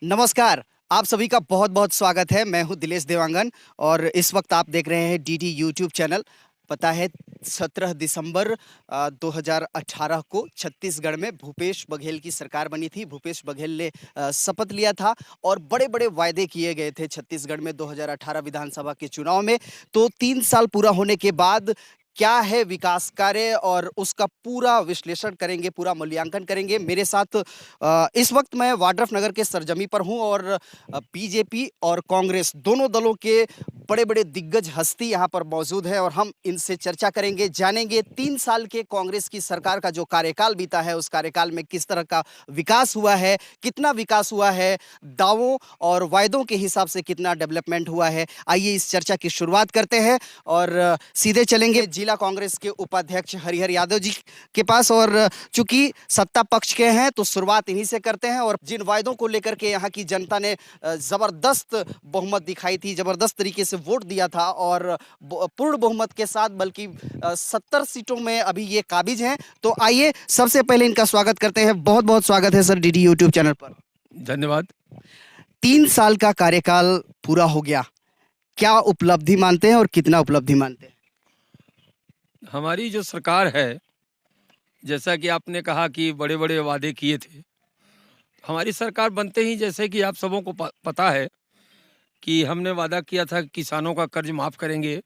नमस्कार। आप सभी का बहुत बहुत स्वागत है। मैं हूं दिलेश देवांगन और इस वक्त आप देख रहे हैं डीडी यूट्यूब चैनल। पता है 17 दिसंबर 2018 को छत्तीसगढ़ में भूपेश बघेल की सरकार बनी थी। भूपेश बघेल ने शपथ लिया था और बड़े बड़े वायदे किए गए थे छत्तीसगढ़ में 2018 विधानसभा के चुनाव में। तो 3 साल पूरा होने के बाद क्या है विकास कार्य और उसका पूरा विश्लेषण करेंगे, पूरा मूल्यांकन करेंगे। मेरे साथ इस वक्त मैं वाड्रफ नगर के सरजमी पर हूं और बीजेपी और कांग्रेस दोनों दलों के बड़े बड़े दिग्गज हस्ती यहां पर मौजूद है और हम इनसे चर्चा करेंगे, जानेंगे 3 साल के कांग्रेस की सरकार का जो कार्यकाल बीता है उस कार्यकाल में किस तरह का विकास हुआ है, कितना विकास हुआ है, दावों और वायदों के हिसाब से कितना डेवलपमेंट हुआ है। आइए इस चर्चा की शुरुआत करते हैं और सीधे चलेंगे जिला कांग्रेस के उपाध्यक्ष हरिहर यादव जी के पास। और चूंकि सत्ता पक्ष के हैं तो शुरुआत इन्हीं से करते हैं। और जिन वायदों को लेकर के यहाँ की जनता ने जबरदस्त बहुमत दिखाई थी, जबरदस्त तरीके से वोट दिया था और पूर्ण बहुमत के साथ, बल्कि 70 सीटों में अभी ये काबिज हैं। तो आइए सबसे पहले इनका स्वागत करते हैं। बहुत बहुत स्वागत है सर डीडी यूट्यूब चैनल पर। धन्यवाद। 3 साल का कार्यकाल पूरा हो गया, क्या उपलब्धि मानते हैं और कितना उपलब्धि मानते हैं? हमारी जो सरकार है, जैसा कि आपने कहा कि बड़े बड़े वादे किए थे, हमारी सरकार बनते ही जैसे कि आप सबों को पता है कि हमने वादा किया था कि किसानों का कर्ज माफ़ करेंगे,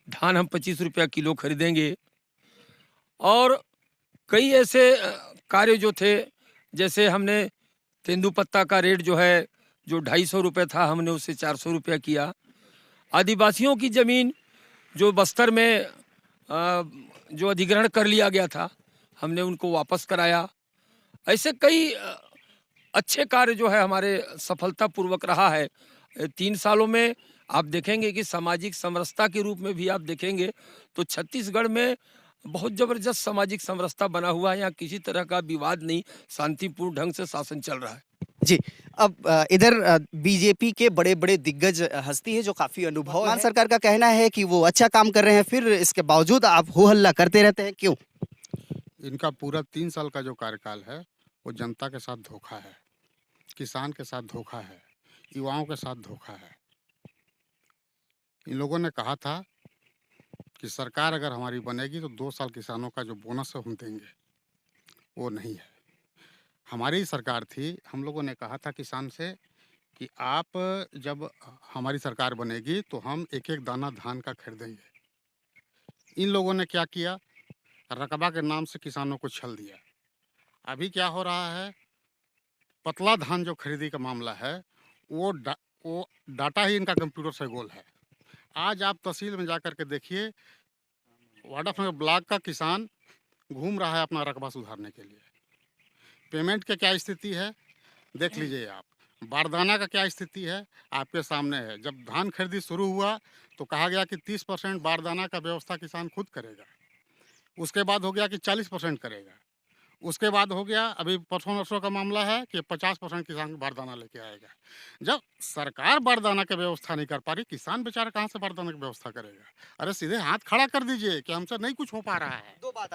धान हम 25 रुपया किलो खरीदेंगे और कई ऐसे कार्य जो थे, जैसे हमने तेंदुपत्ता का रेट जो है, जो 250 रुपये था, हमने उसे 400 रुपया किया। आदिवासियों की ज़मीन जो बस्तर में जो अधिग्रहण कर लिया गया था, हमने उनको वापस कराया। ऐसे कई अच्छे कार्य जो है हमारे सफलतापूर्वक रहा है 3 सालों में। आप देखेंगे कि सामाजिक समरसता के रूप में भी आप देखेंगे तो छत्तीसगढ़ में बहुत ज़बरदस्त सामाजिक समरसता बना हुआ है। यहाँ किसी तरह का विवाद नहीं, शांतिपूर्ण ढंग से शासन चल रहा है जी। अब इधर बीजेपी के बड़े बड़े दिग्गज हस्ती है जो काफी अनुभव है। सरकार का कहना है कि वो अच्छा काम कर रहे हैं, फिर इसके बावजूद आप हो हल्ला करते रहते हैं, क्यों? इनका पूरा 3 साल का जो कार्यकाल है वो जनता के साथ धोखा है, किसान के साथ धोखा है, युवाओं के साथ धोखा है। इन लोगों ने कहा था कि सरकार अगर हमारी बनेगी तो 2 साल किसानों का जो बोनस है हम देंगे, वो नहीं है। हमारी सरकार थी, हम लोगों ने कहा था किसान से कि आप जब हमारी सरकार बनेगी तो हम एक एक दाना धान का खरीदेंगे। इन लोगों ने क्या किया, रकबा के नाम से किसानों को छल दिया। अभी क्या हो रहा है, पतला धान जो खरीदी का मामला है वो डाटा ही इनका कंप्यूटर से गोल है। आज आप तहसील में जाकर के देखिए, वाडाफनगर ब्लॉक का किसान घूम रहा है अपना रकबा सुधारने के लिए। पेमेंट की क्या स्थिति है देख लीजिए आप। बारदाना का क्या स्थिति है आपके सामने है। जब धान खरीदी शुरू हुआ तो कहा गया कि 30% बारदाना का व्यवस्था किसान खुद करेगा। उसके बाद हो गया कि 40% करेगा। उसके बाद हो गया अभी परसों नरसों का मामला है कि 50% किसान बारदाना लेके आएगा। जब सरकार बारदाना की व्यवस्था नहीं कर पा रही, किसान बेचारा कहाँ से बारदाना की व्यवस्था करेगा? अरे सीधे हाथ खड़ा कर दीजिए कि हमसे नहीं कुछ हो पा रहा है। दो बात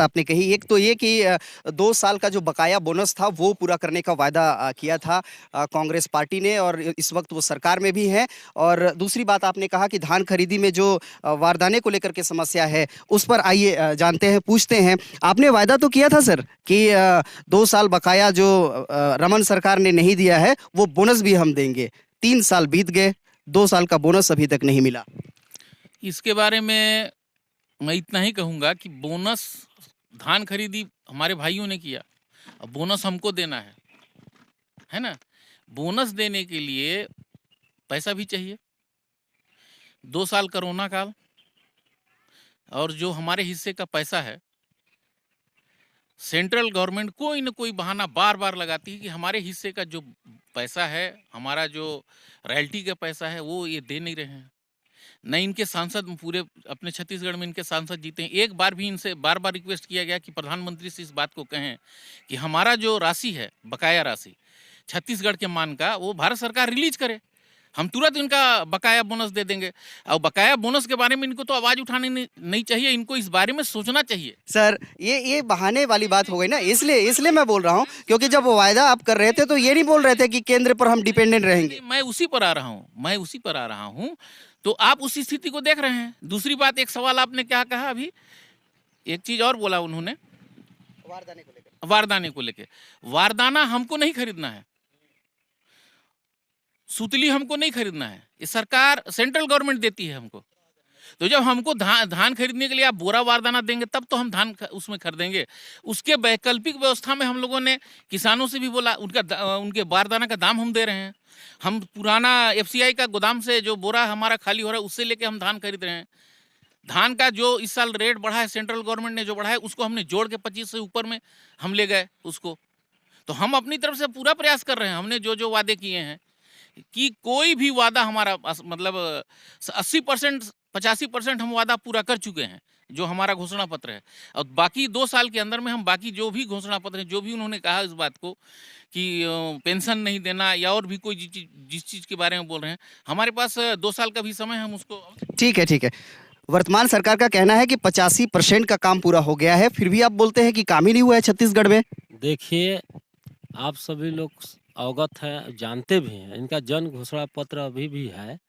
आपने कही। एक तो ये कि 2 साल का जो बकाया बोनस था वो पूरा करने का वायदा किया था कांग्रेस पार्टी ने और इस वक्त वो सरकार में भी है। और दूसरी बात आपने कहा कि धान खरीदी में जो वारदाने को लेकर के समस्या है उस पर आइए जानते हैं, पूछते हैं। आपने वायदा तो किया था सर कि 2 साल बकाया जो रमन सरकार ने नहीं दिया है वो बोनस भी हम देंगे। 3 साल बीत गए, 2 साल का बोनस अभी तक नहीं मिला। इसके बारे में मैं इतना ही कहूँगा कि बोनस धान खरीदी हमारे भाइयों ने किया, अब बोनस हमको देना है ना। बोनस देने के लिए पैसा भी चाहिए। 2 साल कोरोना काल और जो हमारे हिस्से का पैसा है, सेंट्रल गवर्नमेंट कोई न कोई बहाना बार बार लगाती है कि हमारे हिस्से का जो पैसा है, हमारा जो रॉयल्टी का पैसा है, वो ये दे नहीं रहे हैं। न इनके सांसद पूरे अपने छत्तीसगढ़ में इनके सांसद जीते हैं। एक बार भी इनसे बार बार रिक्वेस्ट किया गया कि प्रधानमंत्री से इस बात को कहें कि हमारा जो राशि है, बकाया राशि छत्तीसगढ़ के मान का, वो भारत सरकार रिलीज करे। हम तुरंत इनका बकाया बोनस दे देंगे। और बकाया बोनस के बारे में इनको तो आवाज उठानी नहीं चाहिए, इनको इस बारे में सोचना चाहिए। सर ये बहाने वाली बात हो गई ना, इसलिए मैं बोल रहा हूँ, क्योंकि जब वो वायदा आप कर रहे थे तो ये नहीं बोल रहे थे कि केंद्र पर हम डिपेंडेंट रहेंगे। मैं उसी पर आ रहा हूँ। तो आप उस स्थिति को देख रहे हैं। दूसरी बात, एक सवाल आपने क्या कहा अभी, एक चीज और बोला उन्होंने, वारदाने को लेकर। वारदाना हमको नहीं खरीदना है, सूतली हमको नहीं खरीदना है, ये सरकार, सेंट्रल गवर्नमेंट देती है हमको। तो जब हमको धान खरीदने के लिए आप बोरा वारदाना देंगे तब तो हम धान उसमें खरीदेंगे। उसके वैकल्पिक व्यवस्था में हम लोगों ने किसानों से भी बोला, उनके बारदाना का दाम हम दे रहे हैं। हम पुराना एफसीआई का गोदाम से जो बोरा हमारा खाली हो रहा है उससे लेके हम धान खरीद रहे हैं। धान का जो इस साल रेट बढ़ा है, सेंट्रल गवर्नमेंट ने जो बढ़ा है, उसको हमने जोड़ के 25 से ऊपर में हम ले गए उसको। तो हम अपनी तरफ से पूरा प्रयास कर रहे हैं। हमने जो जो वादे किए हैं कि कोई भी वादा हमारा मतलब 80% 85% हम वादा पूरा कर चुके हैं, जो हमारा घोषणा पत्र है। और बाकी 2 साल के अंदर में हम बाकी जो भी घोषणा पत्र है, जो भी उन्होंने कहा इस बात को कि पेंशन नहीं देना या और भी कोई जिस चीज़ के बारे में बोल रहे हैं, हमारे पास 2 साल का भी समय है, हम उसको। ठीक है। वर्तमान सरकार का कहना है कि 85% का काम पूरा हो गया है, फिर भी आप बोलते हैं कि काम ही नहीं हुआ है छत्तीसगढ़ में। देखिए, आप सभी लोग अवगत हैं, जानते भी हैं, इनका जन घोषणा पत्र अभी भी है,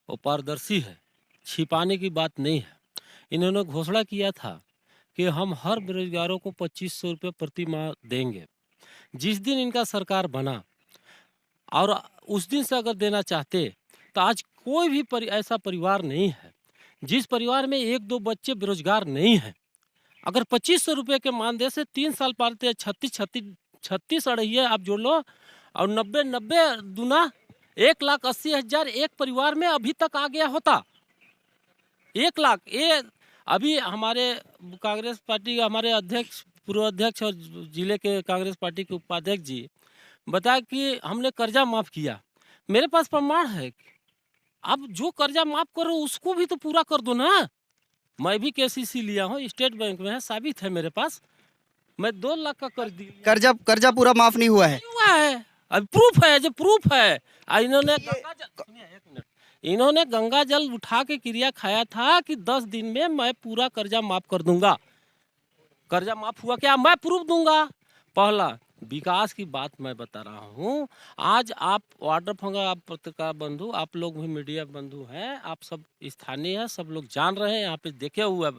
वो पारदर्शी है, छिपाने की बात नहीं है। इन्होंने घोषणा किया था कि हम हर बेरोजगारों को 2500 रुपये प्रति माह देंगे। जिस दिन इनका सरकार बना और उस दिन से अगर देना चाहते तो आज कोई भी ऐसा परिवार नहीं है जिस परिवार में 1-2 बच्चे बेरोजगार नहीं हैं। अगर 2500 रुपये के मानदेय से 3 साल पालते हैं, 36 अड़हिए आप जोड़ लो, और 90 दूना 1,80,000 एक परिवार में अभी तक आ गया होता। 1 लाख। ये अभी हमारे कांग्रेस पार्टी, हमारे अध्यक्ष, पूर्व अध्यक्ष और जिले के कांग्रेस पार्टी के उपाध्यक्ष जी बताया कि हमने कर्जा माफ किया। मेरे पास प्रमाण है। अब जो कर्जा माफ करो उसको भी तो पूरा कर दो ना। मैं भी केसीसी लिया हूँ, स्टेट बैंक में है, साबित है मेरे पास। मैं 2 लाख का कर दी। कर्जा पूरा माफ नहीं हुआ है। हुआ है, अब प्रूफ है, जो प्रूफ है। इन्होंने गंगा जल उठा के क्रिया खाया था कि 10 दिन में मैं पूरा कर्जा माफ कर दूंगा। कर्जा माफ हुआ क्या? मैं प्रूफ दूंगा। पहला विकास की बात मैं बता रहा हूँ। आज आप वाटर फंगा, आप पत्रकार बंधु, आप लोग भी मीडिया बंधु हैं, आप सब स्थानीय हैं, सब लोग जान रहे हैं, यहाँ पे देखे हुए।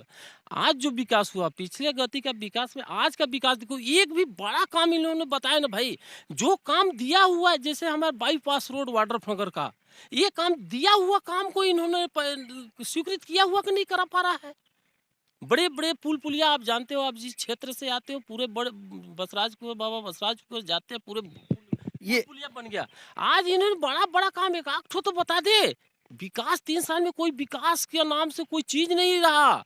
आज जो विकास हुआ, पिछले गति का विकास में आज का विकास देखो। एक भी बड़ा काम इन्होंने बताया ना भाई, जो काम दिया हुआ है, जैसे हमारा बाईपास रोड वाटर फंगर का, ये काम दिया हुआ काम को इन्होंने स्वीकृत किया हुआ कि नहीं करा पा रहा है। बड़े बड़े पुल पुलिया आप जानते हो, आप जिस क्षेत्र से आते हो, पूरे बड़े बसराजपुर, बाबा बसराजपुर जाते हैं, पूरे ये पुलिया बन गया। आज इन्होंने बड़ा बड़ा काम एक आठ तो बता दे। विकास 3 साल में कोई विकास के नाम से कोई चीज नहीं रहा।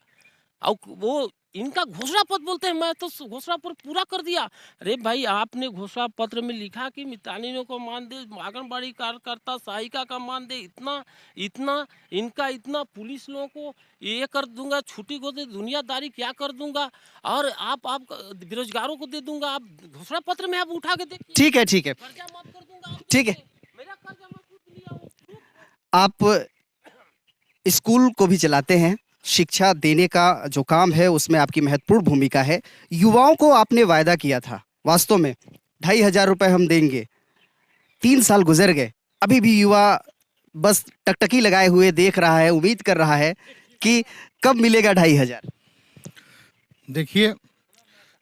और वो इनका घोषणा पत्र बोलते हैं मैं तो घोषणा पत्र पूरा कर दिया। अरे भाई, आपने घोषणा पत्र में लिखा कि मितानिनों को मानदेय, आंगनबाड़ी कार्यकर्ता, सहायिका का मानदेय इतना इनका इतना, पुलिस लोगों को ये कर दूंगा, छुट्टी को दे, दुनियादारी क्या कर दूंगा, और आप बेरोजगारों को दे दूंगा। आप घोषणा पत्र में आप उठा के देखिए। ठीक है कर्जा माफ कर दूंगा। ठीक है। मेरा कर्जा माफ लिया हो। आप स्कूल को भी चलाते हैं, शिक्षा देने का जो काम है उसमें आपकी महत्वपूर्ण भूमिका है। युवाओं को आपने वायदा किया था, वास्तव में 2,500 रुपए हम देंगे। 3 साल गुजर गए, अभी भी युवा बस टकटकी लगाए हुए देख रहा है, उम्मीद कर रहा है कि कब मिलेगा 2,500। देखिए,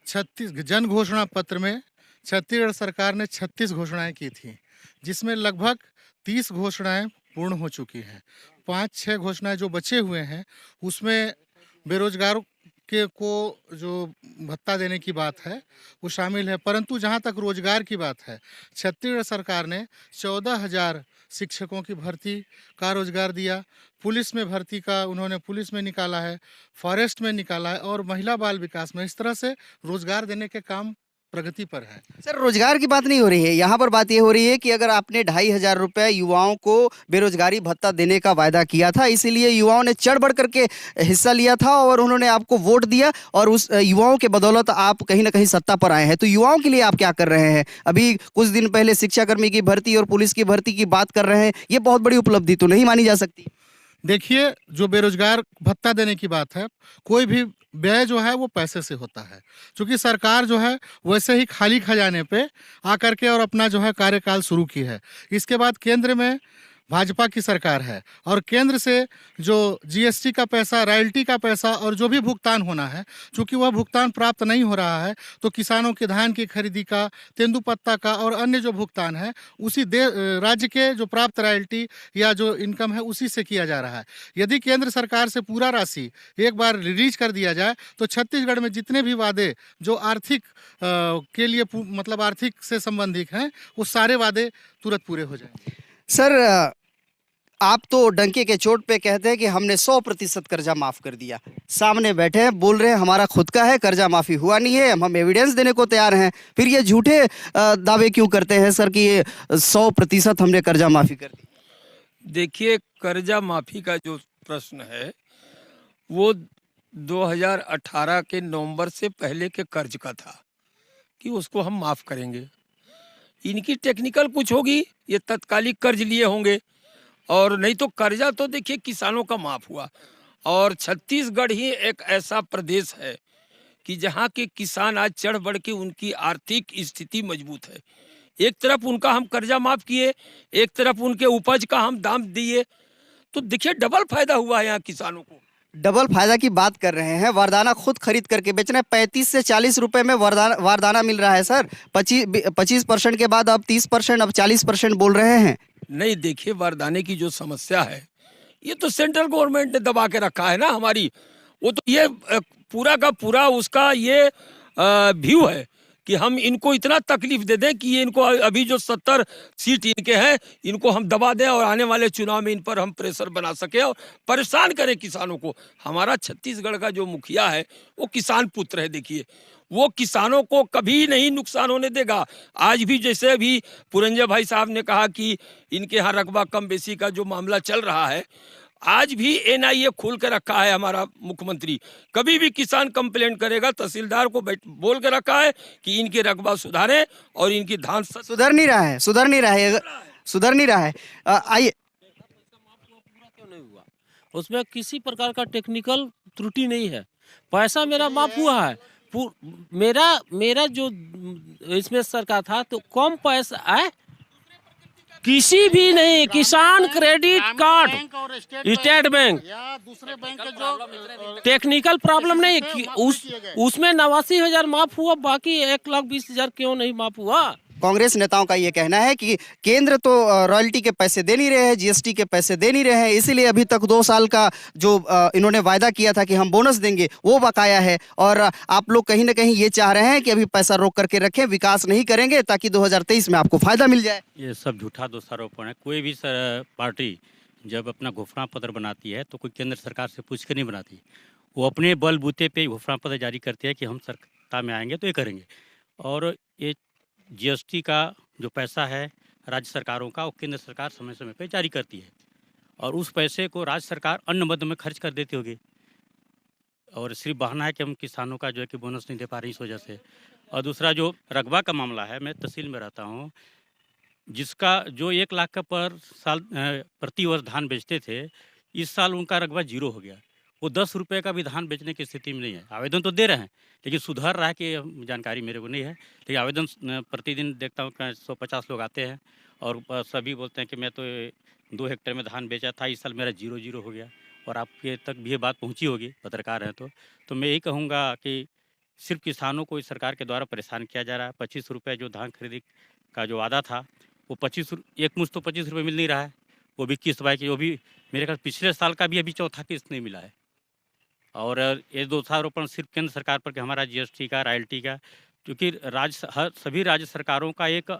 36 जन घोषणा पत्र में छत्तीसगढ़ सरकार ने 36 घोषणाएं की थी, जिसमें लगभग 30 घोषणाएं पूर्ण हो चुकी हैं। 5-6 घोषणाएं जो बचे हुए हैं उसमें बेरोजगारों के को जो भत्ता देने की बात है वो शामिल है। परंतु जहां तक रोजगार की बात है, छत्तीसगढ़ सरकार ने 14,000 शिक्षकों की भर्ती का रोजगार दिया। पुलिस में भर्ती का उन्होंने पुलिस में निकाला है, फॉरेस्ट में निकाला है, और महिला बाल विकास में। इस तरह से रोजगार देने के काम प्रगति पर है। सर रोजगार की बात नहीं हो रही है, यहाँ पर बात ये हो रही है कि अगर आपने 2,500 रुपए युवाओं को बेरोजगारी भत्ता देने का वायदा किया था, इसीलिए युवाओं ने चढ़ बढ़ करके हिस्सा लिया था और उन्होंने आपको वोट दिया और उस युवाओं के बदौलत आप कहीं ना कहीं सत्ता पर आए हैं। तो युवाओं के लिए आप क्या कर रहे हैं? अभी कुछ दिन पहले शिक्षाकर्मी की भर्ती और पुलिस की भर्ती की बात कर रहे हैं, ये बहुत बड़ी उपलब्धि तो नहीं मानी जा सकती? देखिए, जो बेरोजगार भत्ता देने की बात है, कोई भी व्यय जो है वो पैसे से होता है। क्योंकि सरकार जो है वैसे ही खाली खजाने पे आकर के और अपना जो है कार्यकाल शुरू की है। इसके बाद केंद्र में भाजपा की सरकार है और केंद्र से जो जीएसटी का पैसा, रॉयल्टी का पैसा और जो भी भुगतान होना है, चूंकि वह भुगतान प्राप्त नहीं हो रहा है, तो किसानों के धान की खरीदी का, तेंदुपत्ता का और अन्य जो भुगतान है उसी राज्य के जो प्राप्त रॉयल्टी या जो इनकम है उसी से किया जा रहा है। यदि केंद्र सरकार से पूरा राशि एक बार रिलीज कर दिया जाए तो छत्तीसगढ़ में जितने भी वादे जो आर्थिक के लिए मतलब आर्थिक से संबंधित हैं, वो सारे वादे तुरंत पूरे हो जाएंगे। सर आप तो डंके के चोट पे कहते हैं कि हमने 100% कर्जा माफ कर दिया, सामने बैठे हैं बोल रहे हैं हमारा खुद का है, कर्जा माफी हुआ नहीं है, हम एविडेंस देने को तैयार हैं, फिर ये झूठे दावे क्यों करते हैं सर कि ये 100% हमने कर्जा माफी कर दी? देखिए, कर्जा माफी का जो प्रश्न है वो 2018 के नवंबर से पहले के कर्ज का था कि उसको हम माफ करेंगे। इनकी टेक्निकल कुछ होगी, ये तत्कालिक कर्ज लिए होंगे, और नहीं तो कर्जा तो देखिए किसानों का माफ हुआ। और छत्तीसगढ़ ही एक ऐसा प्रदेश है कि जहाँ के किसान आज चढ़ बढ़ के उनकी आर्थिक स्थिति मजबूत है। एक तरफ उनका हम कर्जा माफ किए, एक तरफ उनके उपज का हम दाम दिए, तो देखिए डबल फायदा हुआ है यहाँ किसानों को। डबल फायदा की बात कर रहे हैं, वारदाना खुद खरीद करके बेच रहे हैं, 35 से 40 रुपए में वारदाना मिल रहा है सर। 25% के बाद अब 30%, अब 40% बोल रहे हैं। नहीं, देखिए वारदाने की जो समस्या है ये तो सेंट्रल गवर्नमेंट ने दबा के रखा है ना हमारी। वो तो ये पूरा का पूरा उसका ये व्यू है कि हम इनको इतना तकलीफ दे दें कि ये इनको अभी जो 70 सीट इनके हैं इनको हम दबा दें और आने वाले चुनाव में इन पर हम प्रेशर बना सके और परेशान करें किसानों को। हमारा छत्तीसगढ़ का जो मुखिया है वो किसान पुत्र है। देखिए वो किसानों को कभी नहीं नुकसान होने देगा। आज भी जैसे अभी पुरंजय भाई साहब ने कहा कि इनके यहाँ रकबा कम बेसी का जो मामला चल रहा है, आज भी एनआईए खोल के रखा है हमारा मुख्यमंत्री। कभी भी किसान कंप्लेंट करेगा तहसीलदार को बोल के रखा है कि इनके रकबा सुधारें और इनकी धान सुधर नहीं रहा है, सुधर नहीं रहा है, सुधर नहीं रहा है। आइए, क्यों नहीं हुआ? उसमें किसी प्रकार का टेक्निकल त्रुटि नहीं है, पैसा मेरा माफ हुआ है। मेरा जो इसमें सरकार था तो कम पैसा है, किसी भी नहीं। किसान क्रेडिट कार्ड, स्टेट बैंक या दूसरे बैंक के जो टेक्निकल प्रॉब्लम नहीं, उसमें 89,000 माफ हुआ, बाकी 1,20,000 क्यों नहीं माफ हुआ? कांग्रेस नेताओं का ये कहना है कि केंद्र तो रॉयल्टी के पैसे दे नहीं रहे हैं, जीएसटी के पैसे दे नहीं रहे हैं, इसीलिए अभी तक 2 साल का जो इन्होंने वायदा किया था कि हम बोनस देंगे वो बकाया है। और आप लोग कहीं ना कहीं ये चाह रहे हैं कि अभी पैसा रोक करके रखें, विकास नहीं करेंगे ताकि 2023 में आपको फायदा मिल जाए। ये सब झूठा दोषारोपण है। कोई भी पार्टी जब अपना घोषणा पत्र बनाती है तो कोई केंद्र सरकार से पूछ के नहीं बनाती, वो अपने बलबूते पे घोषणा पत्र जारी करती है कि हम सत्ता में आएंगे तो ये करेंगे। और ये जीएसटी का जो पैसा है राज्य सरकारों का, वो केंद्र सरकार समय समय पे जारी करती है और उस पैसे को राज्य सरकार अन्य मद में खर्च कर देती होगी और सिर्फ बहाना है कि हम किसानों का जो है कि बोनस नहीं दे पा रही इस वजह से। और दूसरा जो रकबा का मामला है, मैं तहसील में रहता हूँ, जिसका जो 1 लाख का पर साल प्रति वर्ष धान बेचते थे, इस साल उनका रकबा 0 हो गया। वो 10 रुपये का भी धान बेचने की स्थिति में नहीं है। आवेदन तो दे रहे हैं लेकिन सुधर रहा है कि जानकारी मेरे को नहीं है, लेकिन आवेदन प्रतिदिन देखता हूँ 150 लोग आते हैं और सभी बोलते हैं कि मैं तो 2 हेक्टेयर में धान बेचा था, इस साल मेरा 0 हो गया। और आपके तक भी ये बात पहुँची होगी, पत्रकार हैं तो मैं यही कहूँगा कि सिर्फ किसानों को इस सरकार के द्वारा परेशान किया जा रहा है। 25 रुपये जो धान खरीदी का जो वादा था वो 25 एक मुश्त तो 25 रुपये मिल नहीं रहा है, वो भी किस्त बाई की, वो भी मेरे ख्याल पिछले साल का भी अभी चौथा किस्त नहीं मिला है। और ये दोषारोपण सिर्फ केंद्र सरकार पर कि हमारा जीएसटी का, रॉयल्टी का, क्योंकि सभी राज्य सरकारों का एक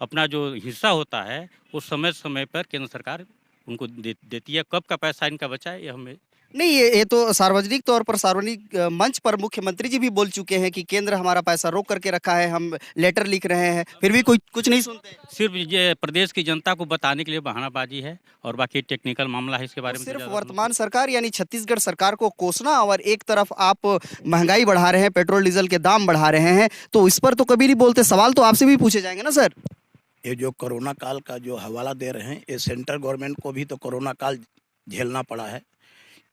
अपना जो हिस्सा होता है वो समय समय पर केंद्र सरकार उनको देती है। कब का पैसा इनका बचा है ये हमें नहीं, ये तो सार्वजनिक तौर पर, सार्वजनिक मंच पर मुख्यमंत्री जी भी बोल चुके हैं कि केंद्र हमारा पैसा रोक करके रखा है, हम लेटर लिख रहे हैं, फिर भी कोई कुछ नहीं सुनते हैं। सिर्फ ये प्रदेश की जनता को बताने के लिए बहानाबाजी है, और बाकी टेक्निकल मामला है, इसके तो बारे में तो सिर्फ ज़्यादा हम लोग वर्तमान सरकार यानी छत्तीसगढ़ सरकार को कोसना, और एक तरफ आप महंगाई बढ़ा रहे हैं, पेट्रोल डीजल के दाम बढ़ा रहे हैं, तो इस पर तो कभी नहीं बोलते। सवाल तो आपसे भी पूछे जाएंगे ना सर। ये जो कोरोना काल का जो हवाला दे रहे हैं, ये सेंट्रल गवर्नमेंट को भी तो कोरोना काल झेलना पड़ा है।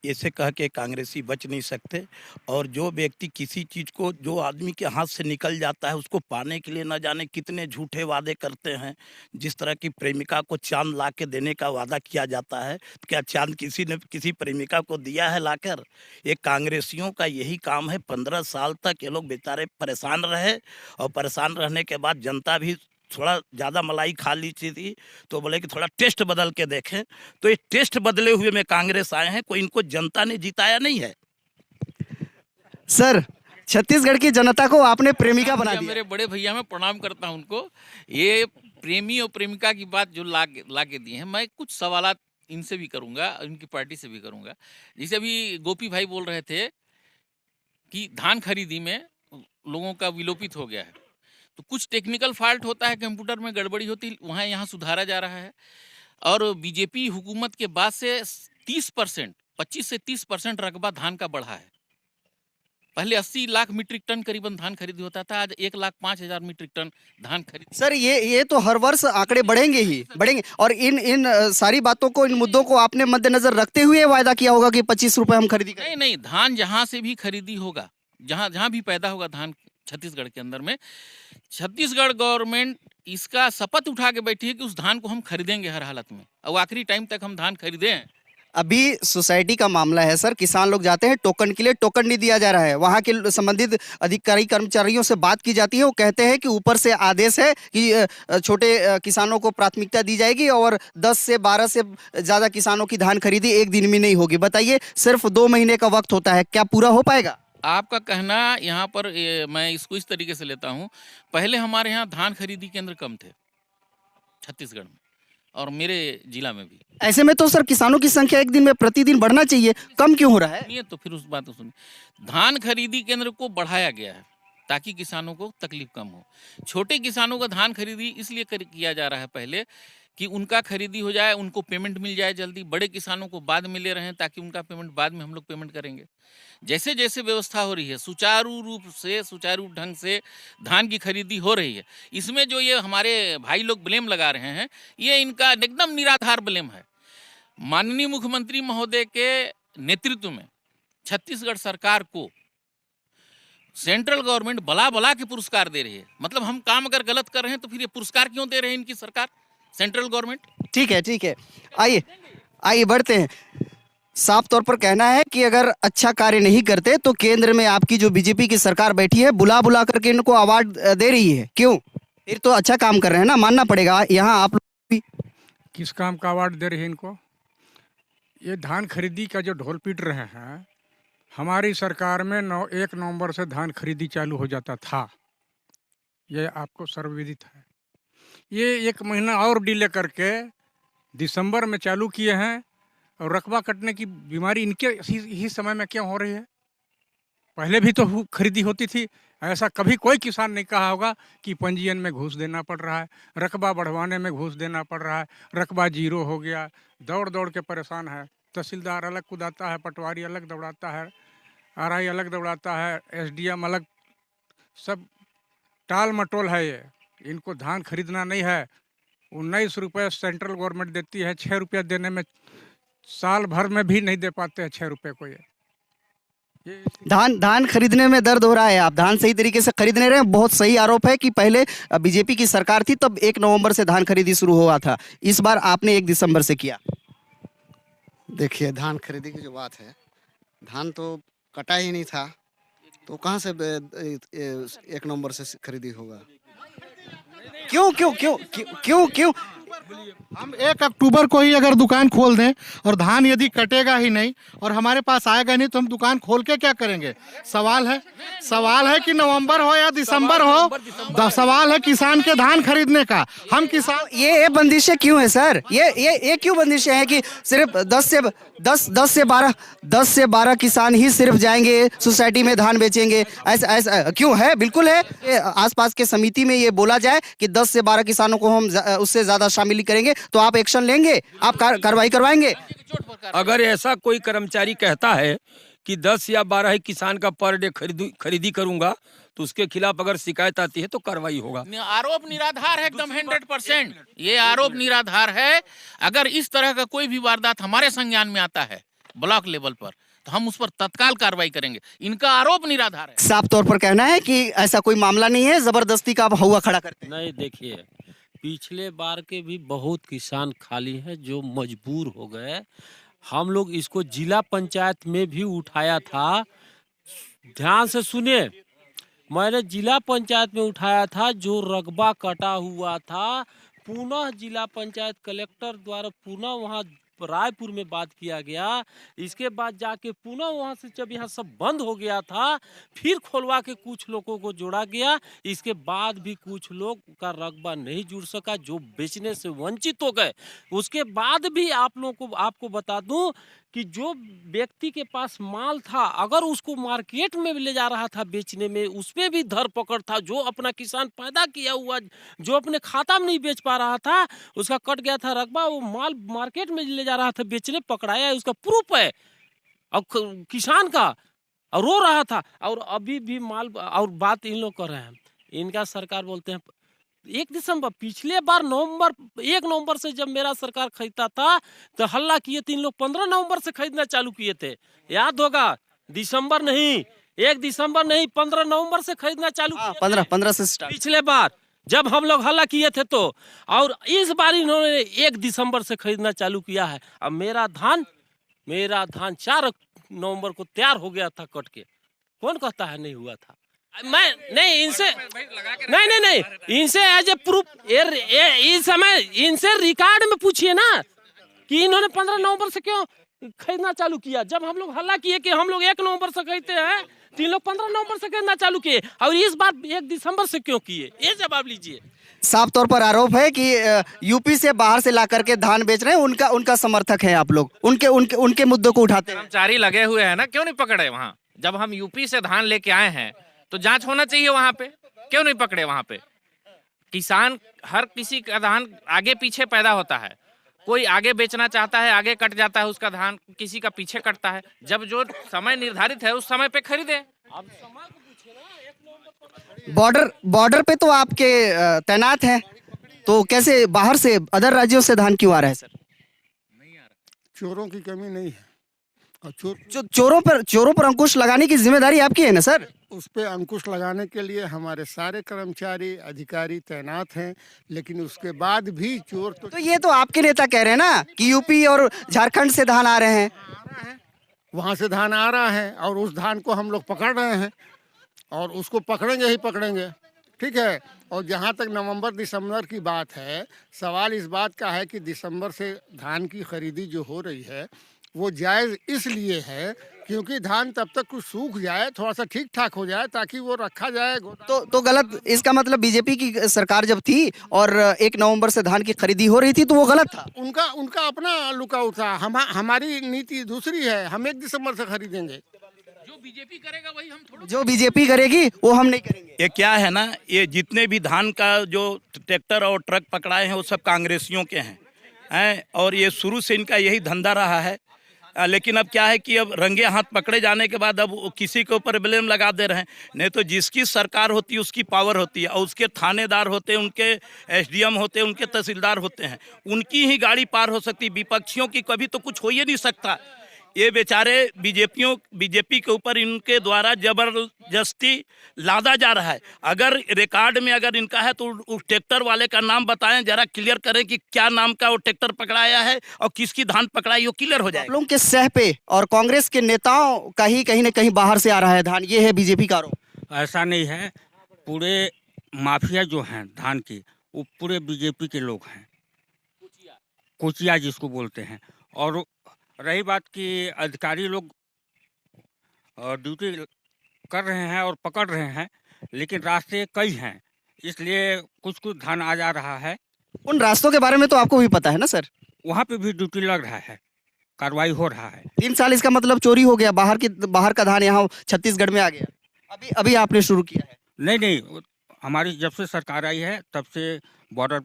ऐसे कह के कांग्रेसी बच नहीं सकते। और जो व्यक्ति किसी चीज़ को, जो आदमी के हाथ से निकल जाता है, उसको पाने के लिए न जाने कितने झूठे वादे करते हैं। जिस तरह की प्रेमिका को चांद ला के देने का वादा किया जाता है, तो क्या चांद किसी ने किसी प्रेमिका को दिया है लाकर? ये कांग्रेसियों का यही काम है। 15 साल तक ये लोग बेचारे परेशान रहे, और परेशान रहने के बाद जनता भी थोड़ा ज़्यादा मलाई खा ली थी, तो बोले कि थोड़ा टेस्ट बदल के देखें। तो ये टेस्ट बदले हुए में कांग्रेस आए हैं, कोई इनको जनता ने जिताया नहीं है। सर, छत्तीसगढ़ की जनता को आपने प्रेमिका बना भैया, दिया। मेरे बड़े भैया, मैं प्रणाम करता हूं उनको। ये प्रेमी और प्रेमिका की बात जो ला के दिए हैं, मैं कुछ सवालात इनसे भी करूंगा, इनकी पार्टी से भी करूंगा। जैसे अभी गोपी भाई बोल रहे थे कि धान खरीदी में लोगों का विलोपित हो गया है, तो कुछ टेक्निकल फॉल्ट होता है, कंप्यूटर में गड़बड़ी होती है, वहाँ यहाँ सुधारा जा रहा है। और बीजेपी हुकूमत के बाद से 30%, 25 से 30% रकबा धान का बढ़ा है। पहले 80 लाख मीट्रिक टन करीबन धान खरीदी होता था, आज 1,05,000 मीट्रिक टन धान खरीद। सर, ये तो हर वर्ष आंकड़े बढ़ेंगे ही बढ़ेंगे, और इन इन सारी बातों को, इन मुद्दों को आपने मद्देनजर रखते हुए वायदा किया होगा कि 25 रुपए हम खरीदी करेंगे। नहीं, धान जहाँ से भी खरीदी होगा, जहाँ भी पैदा होगा धान छत्तीसगढ़ के अंदर में, छत्तीसगढ़ गवर्नमेंट इसका शपथ उठा के बैठी है कि उस धान को हम खरीदेंगे हर हालत में, और आखिरी टाइम तक हम धान खरीदे हैं। अभी सोसाइटी का मामला है सर, किसान लोग जाते हैं टोकन के लिए, टोकन नहीं दिया जा रहा है। वहाँ के संबंधित अधिकारी कर्मचारियों से बात की जाती है, वो कहते हैं कि ऊपर से आदेश है कि छोटे किसानों को प्राथमिकता दी जाएगी, और 10 से 12 से ज़्यादा किसानों की धान खरीदी एक दिन में नहीं होगी। बताइए, सिर्फ 2 महीने का वक्त होता है, क्या पूरा हो पाएगा? आपका कहना यहाँ पर मैं इसको इस तरीके से लेता हूँ, पहले हमारे यहाँ धान खरीदी केंद्र कम थे छत्तीसगढ़ में, और मेरे जिला में भी। ऐसे में तो सर किसानों की संख्या एक दिन में प्रतिदिन बढ़ना चाहिए, कम क्यों हो रहा है? सुनिए तो फिर उस बात को सुनिए। धान खरीदी केंद्र को बढ़ाया गया है ताकि किसानों को तकलीफ कम हो। छोटे किसानों का धान खरीदी इसलिए किया जा रहा है पहले कि उनका खरीदी हो जाए, उनको पेमेंट मिल जाए जल्दी। बड़े किसानों को बाद में ले रहे हैं ताकि उनका पेमेंट बाद में हम लोग पेमेंट करेंगे। जैसे जैसे व्यवस्था हो रही है, सुचारू रूप से, सुचारू ढंग से धान की खरीदी हो रही है। इसमें जो ये हमारे भाई लोग ब्लेम लगा रहे हैं, ये इनका एकदम निराधार ब्लेम है। माननीय मुख्यमंत्री महोदय के नेतृत्व में छत्तीसगढ़ सरकार को सेंट्रल गवर्नमेंट बला बला के पुरस्कार दे रही है। मतलब हम काम अगर गलत कर रहे हैं तो फिर ये पुरस्कार क्यों दे रहे हैं इनकी सरकार, सेंट्रल गवर्नमेंट? ठीक है, ठीक है, आइए आइए बढ़ते हैं। साफ तौर पर कहना है कि अगर अच्छा कार्य नहीं करते तो केंद्र में आपकी जो बीजेपी की सरकार बैठी है, बुला बुला करके इनको अवार्ड दे रही है। क्यों? फिर तो अच्छा काम कर रहे हैं ना, मानना पड़ेगा। यहाँ आप लोग भी किस काम का अवार्ड दे रहे हैं इनको? ये धान खरीदी का जो ढोल पीट रहे हैं, हमारी सरकार में 1 नवंबर से धान खरीदी चालू हो जाता था, ये आपको सर्वविदित है। ये 1 महीना और डिले करके दिसंबर में चालू किए हैं, और रकबा कटने की बीमारी इनके ही समय में क्यों हो रही है? पहले भी तो खरीदी होती थी। ऐसा कभी कोई किसान नहीं कहा होगा कि पंजीयन में घूस देना पड़ रहा है, रकबा बढ़वाने में घूस देना पड़ रहा है, रकबा जीरो हो गया। दौड़ दौड़ के परेशान है। तहसीलदार अलग कुदाता है, पटवारी अलग दौड़ाता है, आरआई अलग दौड़ाता है, एसडीएम अलग, सब टाल मटोल है ये। इनको धान खरीदना नहीं है। 19 रुपये सेंट्रल गवर्नमेंट देती है, 6 रुपये देने में साल भर में भी नहीं दे पाते हैं 6 रुपये को। ये धान खरीदने में दर्द हो रहा है। आप धान सही तरीके से खरीद नहीं रहे हैं। बहुत सही आरोप है कि पहले बीजेपी की सरकार थी तब 1 नवंबर से धान खरीदी शुरू हुआ था, इस बार आपने 1 दिसंबर से किया। देखिए, धान खरीदी की जो बात है, धान तो कटा ही नहीं था, तो कहाँ से 1 नवंबर से खरीदी होगा? क्यों क्यों क्यों क्यों क्यों क्यों हम 1 अक्टूबर को ही अगर दुकान खोल दें और धान यदि कटेगा ही नहीं और हमारे पास आएगा नहीं तो हम दुकान खोल के क्या करेंगे? सवाल है कि नवंबर हो या दिसंबर हो, सवाल है किसान के धान खरीदने का। हम किसान ये बंदिशें क्यों है सर? ये क्यों बंदिशें हैं कि सिर्फ 10 से 12 किसान ही सिर्फ जाएंगे सोसाइटी में धान बेचेंगे? ऐसा क्यों है? बिल्कुल है, आसपास के समिति में ये बोला जाए कि 10 से 12 किसानों को हम उससे ज्यादा शामिल करेंगे तो आप एक्शन लेंगे, आप कार्रवाई करवाएंगे? अगर ऐसा कोई कर्मचारी कहता है कि 10 या 12 ही किसान का पर डे खरीदी करूंगा तो उसके खिलाफ अगर शिकायत आती है तो कार्रवाई होगा। आरोप निराधार है एकदम 100%। ये आरोप निराधार है। अगर इस तरह का कोई भी वारदात हमारे संज्ञान में आता है ब्लॉक लेवल पर तो हम उस पर तत्काल कार्रवाई करेंगे। इनका आरोप निराधार है। साफ तौर पर कहना है कि ऐसा कोई मामला नहीं है, जबरदस्ती का आप हवा खड़ा करते हैं। नहीं, देखिए, पिछले बार के भी बहुत किसान खाली हैं जो मजबूर हो गए। हम लोग इसको जिला पंचायत में भी उठाया था। ध्यान से सुनिए, मैंने जिला पंचायत में उठाया था। जो रकबा कटा हुआ था पुनः जिला पंचायत कलेक्टर द्वारा पुनः वहाँ रायपुर में बात किया गया। इसके बाद जाके पुनः वहाँ से जब यहाँ सब बंद हो गया था फिर खोलवा के कुछ लोगों को जोड़ा गया। इसके बाद भी कुछ लोग का रकबा नहीं जुड़ सका, जो बेचने से वंचित हो गए। उसके बाद भी आप लोगों को आपको बता दूं कि जो व्यक्ति के पास माल था अगर उसको मार्केट में ले जा रहा था बेचने में, उसमें भी धरपकड़ था। जो अपना किसान पैदा किया हुआ जो अपने खाता में नहीं बेच पा रहा था, उसका कट गया था रकबा, वो माल मार्केट में ले जा रहा था बेचने, पकड़ाया है, उसका प्रूफ है और किसान का, और रो रहा था। और अभी भी माल और बात इन लोग कर रहे हैं। इनका सरकार बोलते हैं 1 दिसंबर, पिछले बार 1 नवंबर से जब मेरा सरकार खरीदता था तो हल्ला किए थे इन लोग। 15 नवंबर से खरीदना चालू किए थे, याद होगा। दिसंबर नहीं, 1 दिसंबर नहीं, 15 नवंबर से खरीदना चालू किए थे। 15 से स्टार्ट पिछले बार जब हम लोग हल्ला किए थे तो, और इस बार इन्होंने 1 दिसंबर से खरीदना चालू किया है। अब मेरा धान 4 नवंबर को तैयार हो गया था कट के। कौन कहता है नहीं हुआ था? मैं नहीं, इनसे नहीं इनसे एज ए प्रूफ इस समय इनसे रिकॉर्ड में पूछिए ना कि इन्होंने 15 नवंबर से क्यों खरीदना चालू किया। जब हम लोग हल्ला किए कि हम लोग 1 नवंबर से खरीदते हैं तो इन लोग 15 नवंबर से खरीदना चालू किए, और इस बार 1 दिसंबर से क्यों किए? ये जवाब लीजिए। साफ तौर पर आरोप है कि यूपी से बाहर से ला करके धान बेच रहे हैं, उनका समर्थक है आप लोग, उनके मुद्दों को उठाते हैं। कर्मचारी लगे हुए हैं ना, क्यों नहीं पकड़े वहाँ? जब हम यूपी से धान लेके आए हैं तो जांच होना चाहिए वहाँ पे, क्यों नहीं पकड़े वहाँ पे? किसान, हर किसी का धान आगे पीछे पैदा होता है। कोई आगे बेचना चाहता है, आगे कट जाता है उसका धान, किसी का पीछे कटता है। जब जो समय निर्धारित है उस समय पे खरीदे। बॉर्डर पे तो आपके तैनात हैं, तो कैसे बाहर से अदर राज्यों से धान क्यों आ रहा है सर? चोरों की कमी नहीं है, और चोरों पर अंकुश लगाने की जिम्मेदारी आपकी है ना सर? उस पे अंकुश लगाने के लिए हमारे सारे कर्मचारी अधिकारी तैनात हैं, लेकिन उसके बाद भी चोर तो ये तो आपके नेता कह रहे हैं ना कि यूपी और झारखंड से धान आ रहे हैं। वहाँ से धान आ रहा है और उस धान को हम लोग पकड़ रहे हैं और उसको पकड़ेंगे ही पकड़ेंगे, ठीक है। और जहाँ तक नवंबर दिसंबर की बात है, सवाल इस बात का है कि दिसंबर से धान की खरीदी जो हो रही है वो जायज़ इसलिए है क्योंकि धान तब तक कुछ सूख जाए, थोड़ा सा ठीक ठाक हो जाए, ताकि वो रखा जाए। तो गलत, इसका मतलब बीजेपी की सरकार जब थी और 1 नवंबर से धान की खरीदी हो रही थी तो वो गलत था। उनका अपना लुकआउट था। हमारी नीति दूसरी है, हम 1 दिसंबर से खरीदेंगे। जो बीजेपी करेगा वही हम थोड़ा, जो बीजेपी करेगी वो हम नहीं करेंगे। ये क्या है ना, ये जितने भी धान का जो ट्रैक्टर और ट्रक पकड़ाए हैं वो सब कांग्रेसियों के हैं, और ये शुरू से इनका यही धंधा रहा है। लेकिन अब क्या है कि अब रंगे हाथ पकड़े जाने के बाद अब किसी के ऊपर ब्लेम लगा दे रहे हैं। नहीं तो जिसकी सरकार होती है उसकी पावर होती है, और उसके थानेदार होते हैं, उनके एसडीएम होते हैं, उनके तहसीलदार होते हैं, उनकी ही गाड़ी पार हो सकती। विपक्षियों की कभी तो कुछ हो ही नहीं सकता। ये बेचारे बीजेपी के ऊपर इनके द्वारा जबरदस्ती लादा जा रहा है। अगर रिकॉर्ड में अगर इनका है तो उस ट्रैक्टर वाले का नाम बताएं, जरा क्लियर करें कि क्या नाम का वो ट्रैक्टर पकड़ाया है और किसकी धान पकड़ाई, वो क्लियर हो जाए। लोगों के सह पे और कांग्रेस के नेताओं का ही कहीं न कहीं बाहर से आ रहा है धान, ये है बीजेपी का आरोप। ऐसा नहीं है, पूरे माफिया जो हैं धान की वो पूरे बीजेपी के लोग हैं। कोचिया जिसको बोलते हैं। और रही बात कि अधिकारी लोग ड्यूटी कर रहे हैं और पकड़ रहे हैं, लेकिन रास्ते कई हैं, इसलिए कुछ कुछ धान आ जा रहा है। उन रास्तों के बारे में तो आपको भी पता है ना सर? वहाँ पे भी ड्यूटी लग रहा है, कार्रवाई हो रहा है। 3 साल इसका मतलब चोरी हो गया, बाहर का धान यहाँ छत्तीसगढ़ में आ गया। अभी अभी आपने शुरू किया है? नहीं, हमारी जब से सरकार आई है तब से बॉर्डर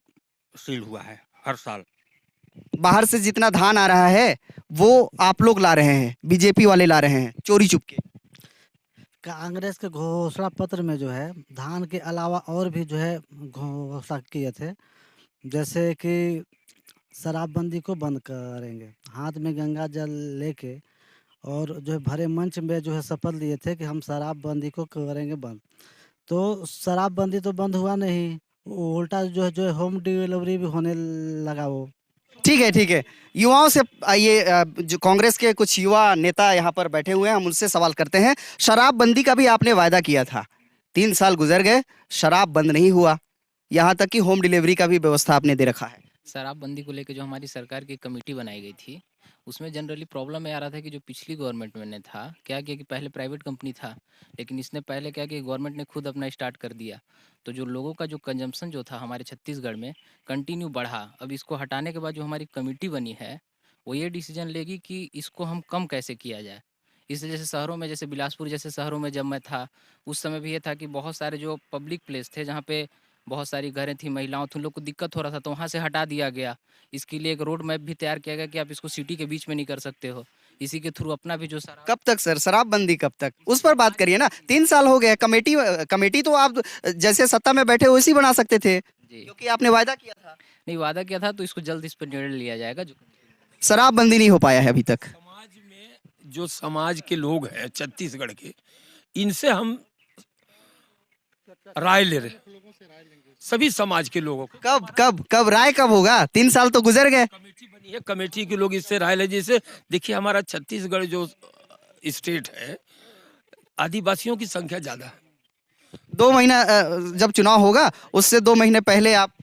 सील हुआ है हर साल। बाहर से जितना धान आ रहा है वो आप लोग ला रहे हैं, बीजेपी वाले ला रहे हैं चोरी चुपके। कांग्रेस के घोषणा पत्र में जो है धान के अलावा और भी जो है घोषणा किए थे, जैसे कि शराबबंदी को बंद करेंगे, हाथ में गंगा जल लेके, और जो है भरे मंच में जो है शपथ लिए थे कि हम शराबबंदी को करेंगे बंद। तो शराबबंदी तो बंद हुआ नहीं, उल्टा जो है होम डिलीवरी भी होने लगा वो। ठीक है, युवाओं से आइए, जो कांग्रेस के कुछ युवा नेता यहाँ पर बैठे हुए हैं, हम उनसे सवाल करते हैं। शराबबंदी का भी आपने वायदा किया था, 3 साल गुजर गए, शराब बंद नहीं हुआ, यहाँ तक कि होम डिलीवरी का भी व्यवस्था आपने दे रखा है। शराबबंदी को लेकर जो हमारी सरकार की कमेटी बनाई गई थी, उसमें जनरली प्रॉब्लम ये आ रहा था कि जो पिछली गवर्नमेंट में ने था क्या किया कि पहले प्राइवेट कंपनी था, लेकिन इसने पहले क्या कि गवर्नमेंट ने खुद अपना स्टार्ट कर दिया, तो जो लोगों का जो कंजम्पशन जो था हमारे छत्तीसगढ़ में कंटिन्यू बढ़ा। अब इसको हटाने के बाद जो हमारी कमेटी बनी है वो ये डिसीजन लेगी कि इसको हम कम कैसे किया जाए। इस जैसे शहरों में, जैसे बिलासपुर जैसे शहरों में जब मैं था उस समय भी ये था कि बहुत सारे जो पब्लिक प्लेस थे जहाँ पे बहुत सारी घरें थी, महिलाओं थी, उन लोग को दिक्कत हो रहा था, तो वहाँ से हटा दिया गया। इसके लिए एक रोड मैप भी तैयार किया गया कि आप इसको सिटी के बीच में नहीं कर सकते हो। इसी के थ्रू अपना भी जो सारा कब तक सर शराबबंदी, कब तक, उस पर बात करिए ना। 3 साल हो गए, कमेटी तो आप जैसे सत्ता में बैठे वैसी बना सकते थे, जी क्योंकि आपने वायदा किया था। नहीं वादा किया था, तो इसको जल्द इस पर निर्णय लिया जाएगा। जो शराबबंदी नहीं हो पाया है अभी तक। समाज में जो समाज के लोग हैं छत्तीसगढ़ के, इनसे हम राय ले रहे हैं, सभी समाज के लोगों को। कब राय कब होगा? 3 साल तो गुजर गए। कमेटी बनी है, कमेटी के लोग इससे राय ले। जैसे देखिए हमारा छत्तीसगढ़ जो स्टेट है, आदिवासियों की संख्या ज्यादा है। 2 महीना जब चुनाव होगा उससे 2 महीने पहले आप,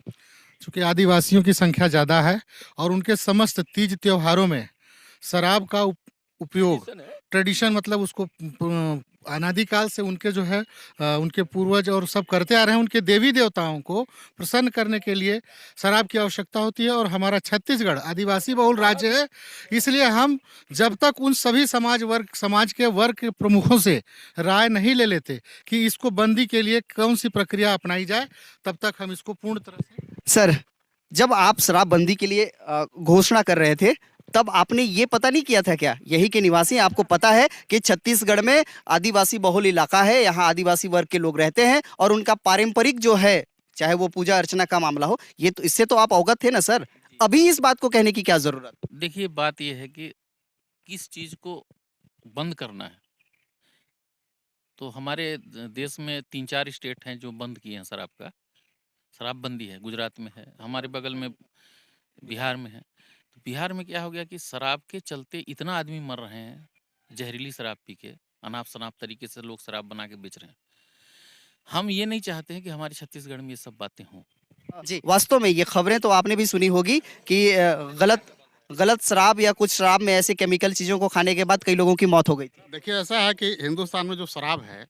चूँकि आदिवासियों की संख्या ज़्यादा है और उनके समस्त तीज त्योहारों में शराब का उपयोग, ट्रेडिशन मतलब उसको अनादिकाल से उनके जो है उनके पूर्वज और सब करते आ रहे हैं, उनके देवी देवताओं को प्रसन्न करने के लिए शराब की आवश्यकता होती है। और हमारा छत्तीसगढ़ आदिवासी बहुल राज्य है, इसलिए हम जब तक उन सभी समाज के वर्ग के प्रमुखों से राय नहीं ले लेते कि इसको बंदी के लिए कौन सी प्रक्रिया अपनाई जाए, तब तक हम इसको पूर्ण तरह से। सर जब आप शराबबंदी के लिए घोषणा कर रहे थे तब आपने ये पता नहीं किया था क्या, यही के निवासी, आपको पता है कि छत्तीसगढ़ में आदिवासी बहुल इलाका है, यहाँ आदिवासी वर्ग के लोग रहते हैं और उनका पारंपरिक जो है, चाहे वो पूजा अर्चना का मामला हो, ये तो इससे तो आप अवगत थे ना सर, अभी इस बात को कहने की क्या जरूरत? देखिए बात यह है कि किस चीज़ को बंद करना है, तो हमारे देश में 3-4 स्टेट हैं जो बंद किए हैं शराब का, शराबबंदी है। गुजरात में है, हमारे बगल में बिहार में है। तो बिहार में क्या हो गया कि शराब के चलते इतना आदमी मर रहे हैं, जहरीली शराब पी के, अनाप शनाप तरीके से लोग शराब बना के बेच रहे हैं। हम ये नहीं चाहते हैं कि हमारे छत्तीसगढ़ में ये सब बातें हों। जी, वास्तव में ये खबरें तो आपने भी सुनी होगी कि गलत शराब या कुछ शराब में ऐसे केमिकल चीज़ों को खाने के बाद कई लोगों की मौत हो गई थी। देखिए ऐसा है कि हिंदुस्तान में जो शराब है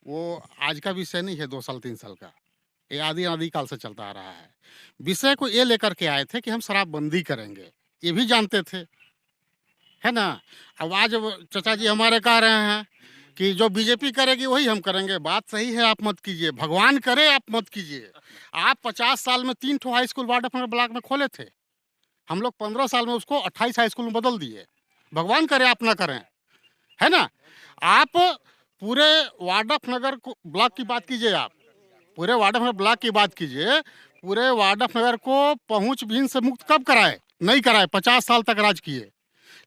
वो आज का विषय नहीं है, 2 साल 3 साल का, ये आदिकाल से चलता आ रहा है। विषय को ये लेकर के आए थे कि हम शराबबंदी करेंगे, ये भी जानते थे, है ना। अब आज चाचा जी हमारे कह रहे हैं कि जो बीजेपी करेगी वही हम करेंगे। बात सही है, आप मत कीजिए, भगवान करे आप मत कीजिए। आप 50 साल में 3 ठो हाई स्कूल वार्डफनगर ब्लॉक में खोले थे, हम लोग 15 साल में उसको 28 हाई स्कूल में बदल दिए। भगवान करे आप ना करें, है ना। आप पूरे वार्डफनगर ब्लॉक की बात कीजिए, आप पूरे वार्डफनगर ब्लॉक की बात कीजिए, पूरे वार्डफनगर को पहुँच भीन से मुक्त कब कराए? नहीं कराए, 50 साल तक राज किए।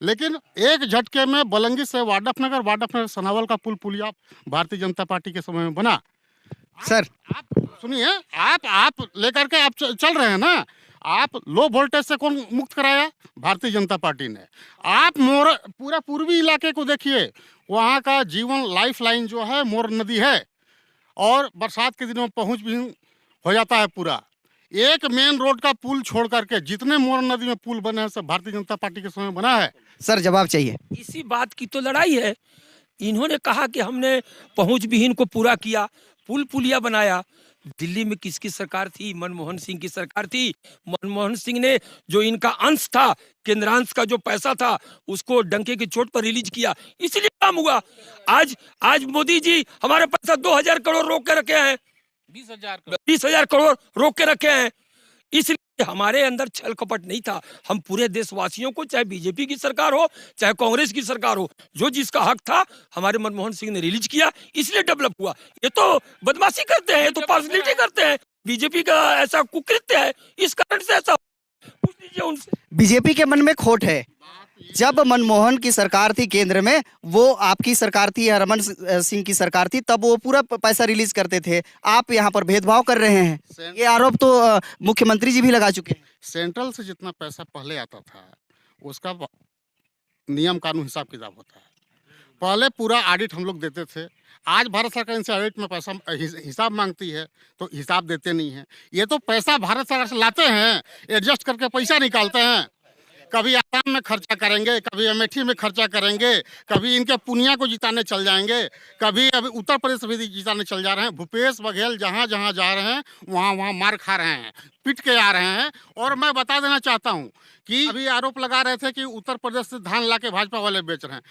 लेकिन एक झटके में बलंगी से वार्डफनगर सनावल का पुलिया भारतीय जनता पार्टी के समय में बना। सर आप सुनिए, आप लेकर के आप चल रहे हैं ना। आप लो वोल्टेज से कौन मुक्त कराया? भारतीय जनता पार्टी ने। आप पूरा पूर्वी इलाके को देखिए, वहाँ का जीवन लाइफ लाइन जो है मोर नदी है, और बरसात के दिनों में पहुँच भी हो जाता है पूरा। एक मेन रोड का पुल छोड़ करके जितने मोरन नदी में पुल बने हैं सब भारतीय जनता पार्टी के समय बना है। सर जवाब चाहिए। इसी बात की तो लड़ाई है। इन्होंने कहा कि हमने पहुंच विहीन को पूरा किया, पुल पुलिया बनाया। दिल्ली में किसकी सरकार थी? मनमोहन सिंह की सरकार थी। मनमोहन सिंह ने जो इनका अंश था, केंद्रांश का जो पैसा था, उसको डंके की चोट पर रिलीज किया, इसलिए काम हुआ। आज मोदी जी हमारे पैसा 2000 करोड़ रोक के रखे हैं, 20,000 करोड़ रोक के रखे हैं। इसलिए हमारे अंदर छल कपट नहीं था। हम पूरे देशवासियों को, चाहे बीजेपी की सरकार हो चाहे कांग्रेस की सरकार हो, जो जिसका हक था हमारे मनमोहन सिंह ने रिलीज किया, इसलिए डेवलप हुआ। ये तो बदमाशी करते हैं, ये तो पार्शलिटी करते हैं। बीजेपी का ऐसा कुकृत्य है, इस कारण से ऐसा। पूछ लीजिए उनसे। बीजेपी के मन में खोट है। जब मनमोहन की सरकार थी केंद्र में, वो आपकी सरकार थी, रमन सिंह की सरकार थी, तब वो पूरा पैसा रिलीज करते थे। आप यहाँ पर भेदभाव कर रहे हैं, ये आरोप तो मुख्यमंत्री जी भी लगा चुके हैं। सेंट्रल से जितना पैसा पहले आता था उसका नियम कानून हिसाब किताब होता है। पहले पूरा ऑडिट हम लोग देते थे। आज भारत सरकार इनसे ऑडिट में पैसा हिसाब मांगती है तो हिसाब देते नहीं है। ये तो पैसा भारत सरकार से लाते हैं, एडजस्ट करके पैसा निकालते हैं। कभी आसाम में खर्चा करेंगे, कभी अमेठी में खर्चा करेंगे, कभी इनके पुनिया को जिताने चल जाएंगे, कभी अभी उत्तर प्रदेश भी जिताने चल जा रहे हैं। भूपेश बघेल जहाँ जहाँ जा रहे हैं वहाँ मार खा रहे हैं, पिट के आ रहे हैं। और मैं बता देना चाहता हूँ कि अभी आरोप लगा रहे थे कि उत्तर प्रदेश से धान ला के भाजपा वाले बेच रहे हैं।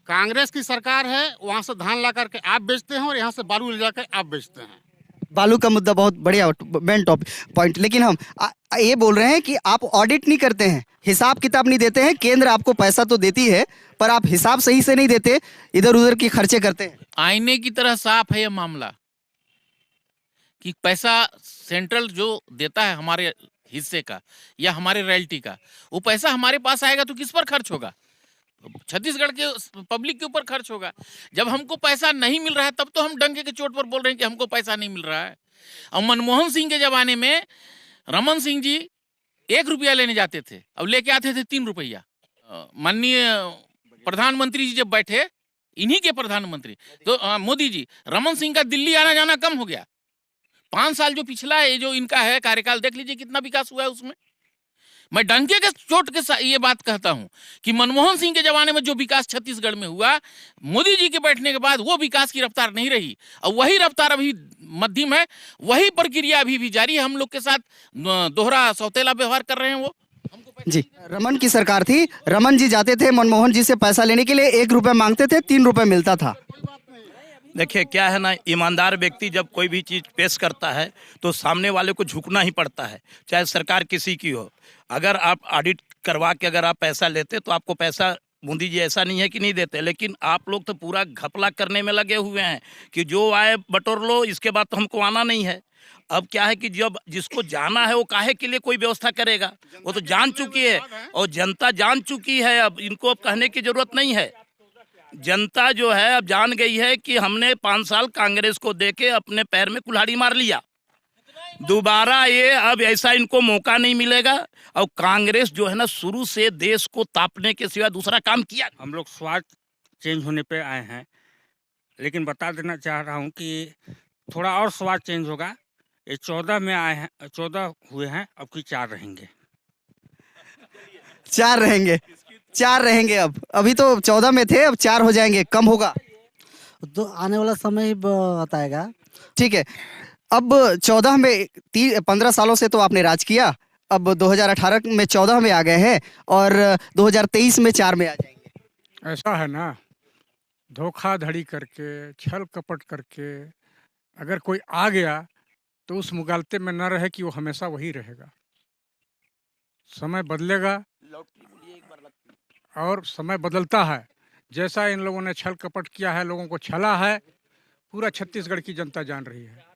कांग्रेस की सरकार है, वहाँ से धान ला करके आप बेचते हैं और यहाँ से बालू ले जाकर आप बेचते हैं। बालू का मुद्दा बहुत बढ़िया मेन पॉइंट, लेकिन हम ये बोल रहे हैं कि आप ऑडिट नहीं करते हैं, हिसाब किताब नहीं देते हैं। केंद्र आपको पैसा तो देती है पर आप हिसाब सही से नहीं देते, इधर उधर के खर्चे करते हैं। आईने की तरह साफ है यह मामला कि पैसा सेंट्रल जो देता है हमारे हिस्से का या हमारे रॉयल्टी का, वो पैसा हमारे पास आएगा तो किस पर खर्च होगा? छत्तीसगढ़ के पब्लिक के ऊपर खर्च होगा। जब हमको पैसा नहीं मिल रहा है तब तो हम डंके के चोट पर बोल रहे हैं कि हमको पैसा नहीं मिल रहा है। और मनमोहन सिंह के जमाने में रमन सिंह जी 1 रुपया लेने जाते थे, अब लेके आते थे 3 रुपया। माननीय प्रधानमंत्री जी जब बैठे, इन्हीं के प्रधानमंत्री तो मोदी जी, रमन सिंह का दिल्ली आना जाना कम हो गया। 5 साल जो पिछला है, जो इनका है कार्यकाल, देख लीजिए कितना विकास हुआ है उसमें। मैं डंके के चोट के साथ ये बात कहता हूं कि मनमोहन सिंह के जमाने में जो विकास छत्तीसगढ़ में हुआ, मोदी जी के बैठने के बाद वो विकास की रफ्तार नहीं रही और वही रफ्तार अभी मध्यम है, वही प्रक्रिया अभी भी जारी है। हम लोग के साथ दोहरा सौतेला व्यवहार कर रहे हैं वो। जी, रमन की सरकार थी, रमन जी जाते थे मनमोहन जी से पैसा लेने के लिए, 1 रुपया मांगते थे, 3 रुपये मिलता था। देखिए क्या है ना, ईमानदार व्यक्ति जब कोई भी चीज़ पेश करता है तो सामने वाले को झुकना ही पड़ता है, चाहे सरकार किसी की हो। अगर आप ऑडिट करवा के अगर आप पैसा लेते तो आपको पैसा, मोदी जी ऐसा नहीं है कि नहीं देते, लेकिन आप लोग तो पूरा घपला करने में लगे हुए हैं कि जो आए बटोर लो, इसके बाद तो हमको आना नहीं है। अब क्या है कि जब जिसको जाना है वो काहे के लिए कोई व्यवस्था करेगा? वो तो जान चुकी है और जनता जान चुकी है। अब इनको अब कहने की जरूरत नहीं है। जनता जो है अब जान गई है कि हमने 5 साल कांग्रेस को देके अपने पैर में कुल्हाड़ी मार लिया। दोबारा ये अब ऐसा इनको मौका नहीं मिलेगा। और कांग्रेस जो है ना, शुरू से देश को तापने के सिवा दूसरा काम किया। हम लोग स्वाद चेंज होने पे आए हैं, लेकिन बता देना चाह रहा हूँ कि थोड़ा और स्वाद चेंज होगा। ये 14 में आए हैं, 14 हुए हैं, अब की 4 रहेंगे। 4 रहेंगे, 4 रहेंगे। अब अभी तो 14 में थे, अब 4 हो जाएंगे, कम होगा तो आने वाला समय ही बताएगा। ठीक है, अब 14 में 15 सालों से तो आपने राज किया, अब 2018 में 14 में आ गए हैं और 2023 में 4 में आ जाएंगे। ऐसा है ना, धोखाधड़ी करके, छल कपट करके अगर कोई आ गया तो उस मुगालते में न रहे कि वो हमेशा वही रहेगा। समय बदलेगा और समय बदलता है। जैसा इन लोगों ने छल कपट किया है, लोगों को छला है, पूरा छत्तीसगढ़ की जनता जान रही है।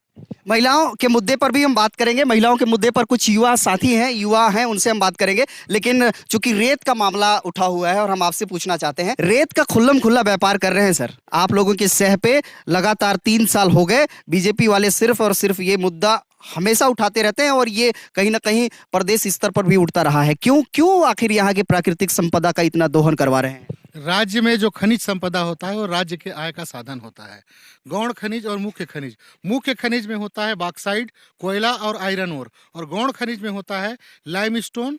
महिलाओं के मुद्दे पर भी हम बात करेंगे। महिलाओं के मुद्दे पर कुछ युवा साथी हैं, युवा हैं, उनसे हम बात करेंगे। लेकिन चूंकि रेत का मामला उठा हुआ है और हम आपसे पूछना चाहते हैं, रेत का खुल्लम खुल्ला व्यापार कर रहे हैं सर आप लोगों के सह पे लगातार 3 साल हो गए। बीजेपी वाले सिर्फ और सिर्फ ये मुद्दा हमेशा उठाते रहते हैं और ये कहीं ना कहीं प्रदेश स्तर पर भी उठता रहा है। क्यों आखिर यहाँ की प्राकृतिक संपदा का इतना दोहन करवा रहे हैं? राज्य में जो खनिज संपदा होता है वो राज्य के आय का साधन होता है। गौण खनिज और मुख्य खनिज में होता है बॉक्साइट, कोयला और आयरन ओर, और गौण खनिज में होता है लाइमस्टोन,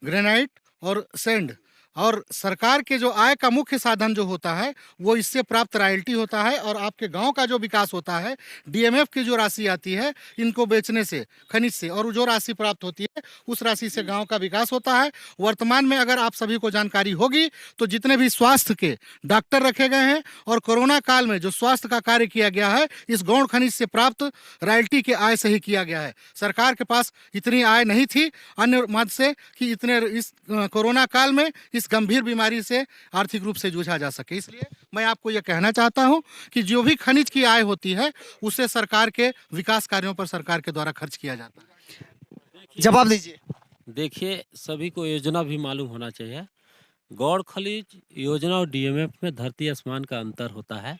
ग्रेनाइट और सैंड। और सरकार के जो आय का मुख्य साधन जो होता है वो इससे प्राप्त रॉयल्टी होता है, और आपके गांव का जो विकास होता है डीएमएफ की जो राशि आती है इनको बेचने से, खनिज से, और जो राशि प्राप्त होती है उस राशि से गांव का विकास होता है। वर्तमान में अगर आप सभी को जानकारी होगी तो जितने भी स्वास्थ्य के डॉक्टर रखे गए हैं और कोरोना काल में जो स्वास्थ्य का कार्य किया गया है इस गौण खनिज से प्राप्त रॉयल्टी के आय से ही किया गया है। सरकार के पास इतनी आय नहीं थी अन्य मद से कि इतने इस कोरोना काल में इस गंभीर बीमारी से आर्थिक रूप से जूझा जा सके। इसलिए मैं आपको यह कहना चाहता हूं कि जो भी खनिज की आय होती है उससे सरकार के विकास कार्यों पर सरकार के द्वारा खर्च किया जाता है। जवाब दीजिए। देखिए, सभी को योजना भी मालूम होना चाहिए। गौड़ खनिज योजना और डीएमएफ में धरती आसमान का अंतर होता है।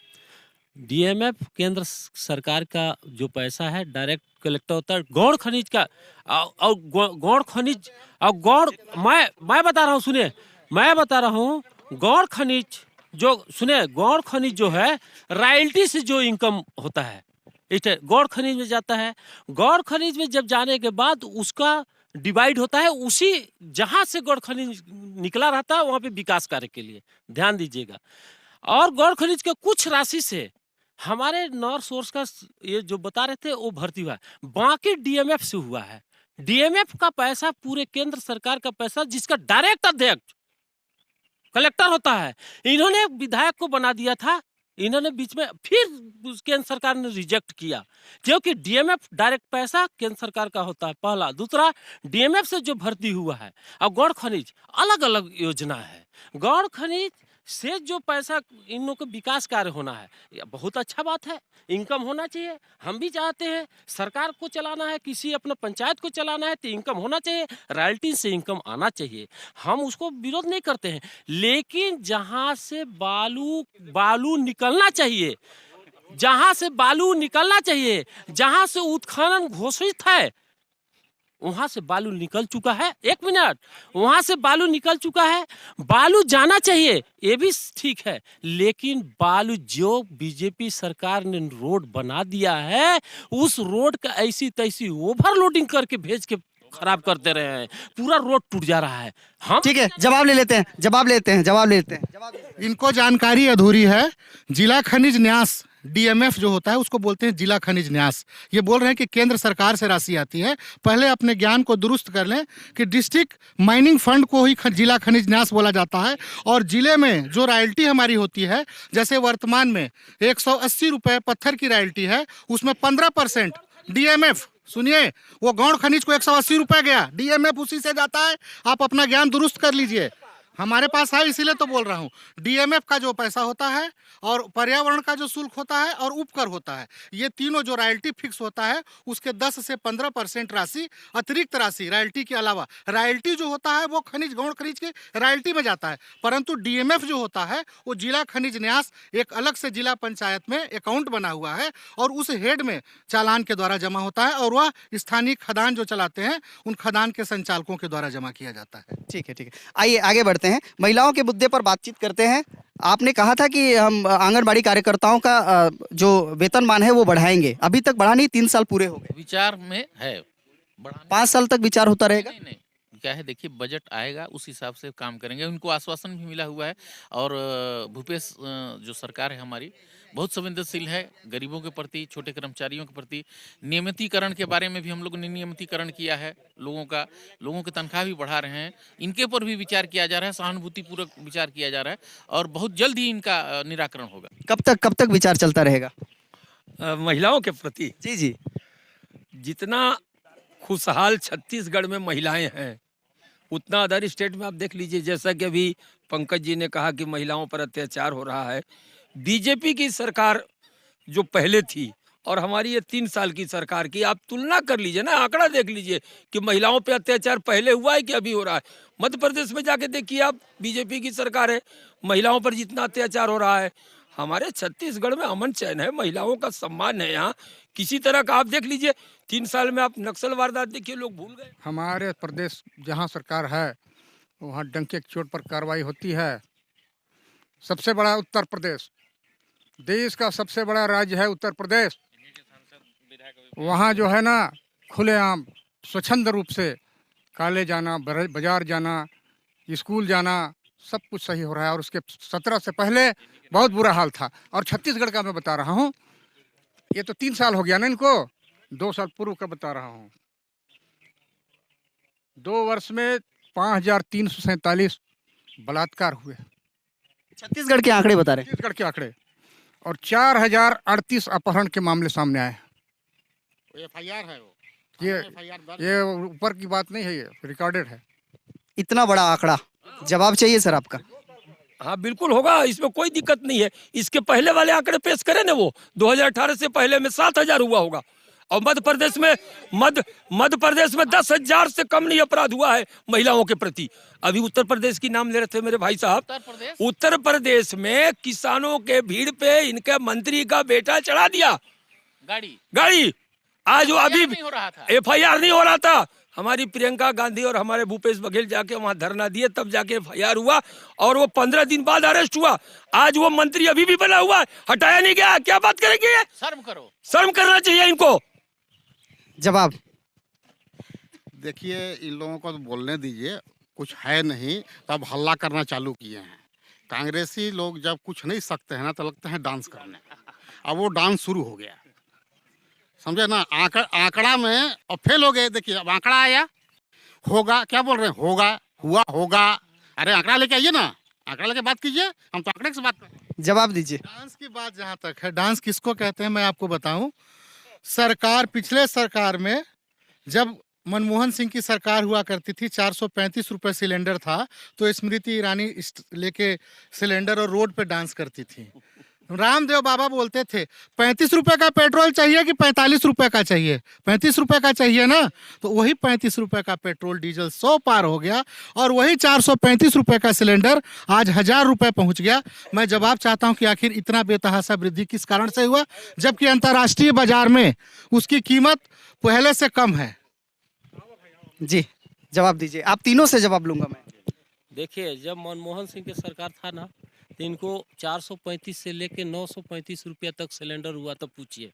डीएमएफ केंद्र सरकार का जो पैसा है डायरेक्ट कलेक्ट होता है। गौड़ खनिज का और गौड़ खनिज और गौड़ मैं बता रहा हूँ, सुनिए, मैं बता रहा हूँ गौड़ खनिज जो, सुनिए, गौड़ खनिज जो है रॉयल्टी से जो इनकम होता है इसे गौड़ खनिज में जाता है। गौड़ खनिज में जब जाने के बाद उसका डिवाइड होता है, उसी जहां से गौड़ खनिज निकला रहता है वहां पे विकास कार्य के लिए ध्यान दीजिएगा। और गौड़ खनिज के कुछ राशि से हमारे नॉर्थ सोर्स का ये जो बता रहे थे वो भर्ती हुआ है, बाकी डीएमएफ से हुआ है। डीएमएफ का पैसा पूरे केंद्र सरकार का पैसा जिसका डायरेक्ट अध्यक्ष कलेक्टर होता है, इन्होंने विधायक को बना दिया था, इन्होंने बीच में फिर केंद्र सरकार ने रिजेक्ट किया, क्योंकि डीएमएफ डायरेक्ट पैसा केंद्र सरकार का होता है, पहला। दूसरा, डीएमएफ से जो भर्ती हुआ है और गौड़ खनिज अलग अलग योजना है। गौड़ खनिज से जो पैसा इन लोगों को विकास कार्य होना है, ये बहुत अच्छा बात है, इनकम होना चाहिए। हम भी चाहते हैं, सरकार को चलाना है, किसी अपना पंचायत को चलाना है तो इनकम होना चाहिए, रॉयल्टी से इनकम आना चाहिए, हम उसको विरोध नहीं करते हैं। लेकिन जहां से बालू निकलना चाहिए, जहां से बालू निकलना चाहिए, जहां से उत्खनन घोषित है वहां से बालू निकल चुका है। एक मिनट, वहां से बालू निकल चुका है, बालू जाना चाहिए, ये भी ठीक है, लेकिन बालू जो बीजेपी सरकार ने रोड बना दिया है उस रोड का ऐसी तैसी ओवरलोडिंग करके भेज के खराब करते रहे हैं, पूरा रोड टूट जा रहा है। हम ठीक है, जवाब लेते हैं। इनको जानकारी अधूरी है। जिला खनिज न्यास डीएमएफ जो होता है उसको बोलते हैं जिला खनिज न्यास। ये बोल रहे हैं कि केंद्र सरकार से राशि आती है, पहले अपने ज्ञान को दुरुस्त कर लें कि डिस्ट्रिक्ट माइनिंग फंड को ही जिला खनिज न्यास बोला जाता है। और जिले में जो रॉयल्टी हमारी होती है, जैसे वर्तमान में 180 रुपए पत्थर की रॉयल्टी है, उसमें 15% डीएमएफ, सुनिए, वो गौड़ खनिज को 180 रुपए गया, डीएमएफ उसी से जाता है। आप अपना ज्ञान दुरुस्त कर लीजिए, हमारे पास है इसीलिए तो बोल रहा हूँ। डीएमएफ का जो पैसा होता है और पर्यावरण का जो शुल्क होता है और उपकर होता है, ये तीनों जो रॉयल्टी फिक्स होता है उसके 10 से 15% राशि, अतिरिक्त राशि रॉयल्टी के अलावा, रॉयल्टी जो होता है वो खनिज गौण खनिज के रॉयल्टी में जाता है, परंतु डीएमएफ जो होता है वो जिला खनिज न्यास एक अलग से जिला पंचायत में अकाउंट बना हुआ है और उस हेड में चालान के द्वारा जमा होता है और वह स्थानीय खदान जो चलाते हैं उन खदान के संचालकों के द्वारा जमा किया जाता है। ठीक है, आइए आगे बढ़ते हैं, महिलाओं के मुद्दे पर बातचीत करते हैं। आपने कहा था कि हम आंगनबाड़ी कार्यकर्ताओं का जो वेतनमान है वो बढ़ाएंगे, अभी तक बढ़ा नहीं, 3 साल पूरे हो गए, विचार में है, 5 साल तक विचार होता रहेगा। नहीं, क्या है, देखिए, बजट आएगा उस हिसाब से काम करेंगे। उनको आश्वासन भी मिला हुआ है और भूपेश जो सरकार है हमारी बहुत संवेदनशील है गरीबों के प्रति, छोटे कर्मचारियों के प्रति। नियमितीकरण के बारे में भी हम लोगों ने नियमितीकरण किया है, लोगों की तनख्वाह भी बढ़ा रहे हैं, इनके ऊपर भी विचार किया जा रहा है, सहानुभूतिपूर्वक विचार किया जा रहा है और बहुत जल्द ही इनका निराकरण होगा। कब तक विचार चलता रहेगा महिलाओं के प्रति? जी, जितना खुशहाल छत्तीसगढ़ में महिलाएं हैं उतना अदर स्टेट में आप देख लीजिए। जैसा कि अभी पंकज जी ने कहा कि महिलाओं पर अत्याचार हो रहा है, बीजेपी की सरकार जो पहले थी और हमारी ये 3 साल की सरकार की आप तुलना कर लीजिए ना, आंकड़ा देख लीजिए कि महिलाओं पे अत्याचार पहले हुआ है कि अभी हो रहा है। मध्य प्रदेश में जाके देखिए आप, बीजेपी की सरकार है, महिलाओं पर जितना अत्याचार हो रहा है, हमारे छत्तीसगढ़ में अमन चैन है, महिलाओं का सम्मान है। यहाँ किसी तरह का आप देख लीजिए, 3 साल में आप नक्सल वारदात देखिए, लोग भूल गए। हमारे प्रदेश जहाँ सरकार है वहाँ डंके की चोट पर कार्रवाई होती है, सबसे बड़ा उत्तर प्रदेश, देश का सबसे बड़ा राज्य है उत्तर प्रदेश। वहाँ जो है ना खुलेआम स्वच्छंद रूप से कॉलेज जाना, बाजार जाना, स्कूल जाना, सब कुछ सही हो रहा है। और उसके 17 से पहले बहुत बुरा हाल था। और छत्तीसगढ़ का मैं बता रहा हूँ, ये तो 3 साल हो गया ना इनको, 2 साल पूर्व का बता रहा हूँ। 2 वर्ष में 5347 बलात्कार हुए, छत्तीसगढ़ के आंकड़े बता रहे हैं। छत्तीसगढ़ के आंकड़े। और 4038 अपहरण के मामले सामने आए। FIR है वो, ये FIR दर्ज ये ऊपर की बात नहीं है, ये रिकॉर्डेड है। इतना बड़ा आंकड़ा, जवाब चाहिए सर आपका। हाँ बिल्कुल होगा, इसमें कोई दिक्कत नहीं है। इसके पहले वाले आंकड़े पेश करें ना, वो 2018 से पहले में 7000 हुआ होगा। और मध्य प्रदेश में 10,000 से कम नहीं अपराध हुआ है महिलाओं के प्रति। अभी उत्तर प्रदेश की नाम ले रहे थे मेरे भाई साहब। उत्तर प्रदेश में किसानों के भीड़ पे इनके मंत्री का बेटा चढ़ा दिया गाड़ी। आज वो अभी FIR नहीं हो रहा था। हमारी प्रियंका गांधी और हमारे भूपेश बघेल जाके वहां धरना दिए, तब जाके FIR हुआ और वो 15 दिन बाद अरेस्ट हुआ। आज वो मंत्री अभी भी बना हुआ है, हटाया नहीं गया। क्या बात करेंगे? शर्म करो, शर्म करना चाहिए इनको। जवाब। देखिए, इन लोगों को तो बोलने दीजिए, कुछ है नहीं तब हल्ला करना चालू किए हैं। कांग्रेसी लोग जब कुछ नहीं सकते हैं ना तो लगते हैं डांस करने। अब वो डांस शुरू हो गया, समझे ना। आंकड़ा में अब फेल हो गए। देखिए अब आंकड़ा आया, होगा, क्या बोल रहे हैं, होगा, हुआ, होगा। अरे आंकड़ा लेके आइए ना, आंकड़ा लेके बात कीजिए, हम तो आंकड़े से बात कर रहे हैं। जवाब दीजिए। डांस की बात जहाँ तक है, डांस किसको कहते हैं मैं आपको बताऊं। सरकार, पिछले सरकार में जब मनमोहन सिंह की सरकार हुआ करती थी, 435 रुपए सिलेंडर था, तो स्मृति ईरानी लेके सिलेंडर और रोड पे डांस करती थी। रामदेव बाबा बोलते थे 35 रुपए का पेट्रोल चाहिए कि 45 रुपए का चाहिए? 35 रुपए का चाहिए ना। तो वही 35 रुपए का पेट्रोल डीजल 100 पार हो गया और वही 435 रुपए का सिलेंडर आज 1000 रुपए पहुंच गया। मैं जवाब चाहता हूं कि आखिर इतना बेतहाशा वृद्धि किस कारण से हुआ, जबकि अंतर्राष्ट्रीय बाजार में उसकी कीमत पहले से कम है। जी जवाब दीजिए। आप तीनों से जवाब लूंगा मैं। देखिए, जब मनमोहन सिंह की सरकार था ना, तो इनको 435 से लेके 935 रुपया तक सिलेंडर हुआ, तब पूछिए।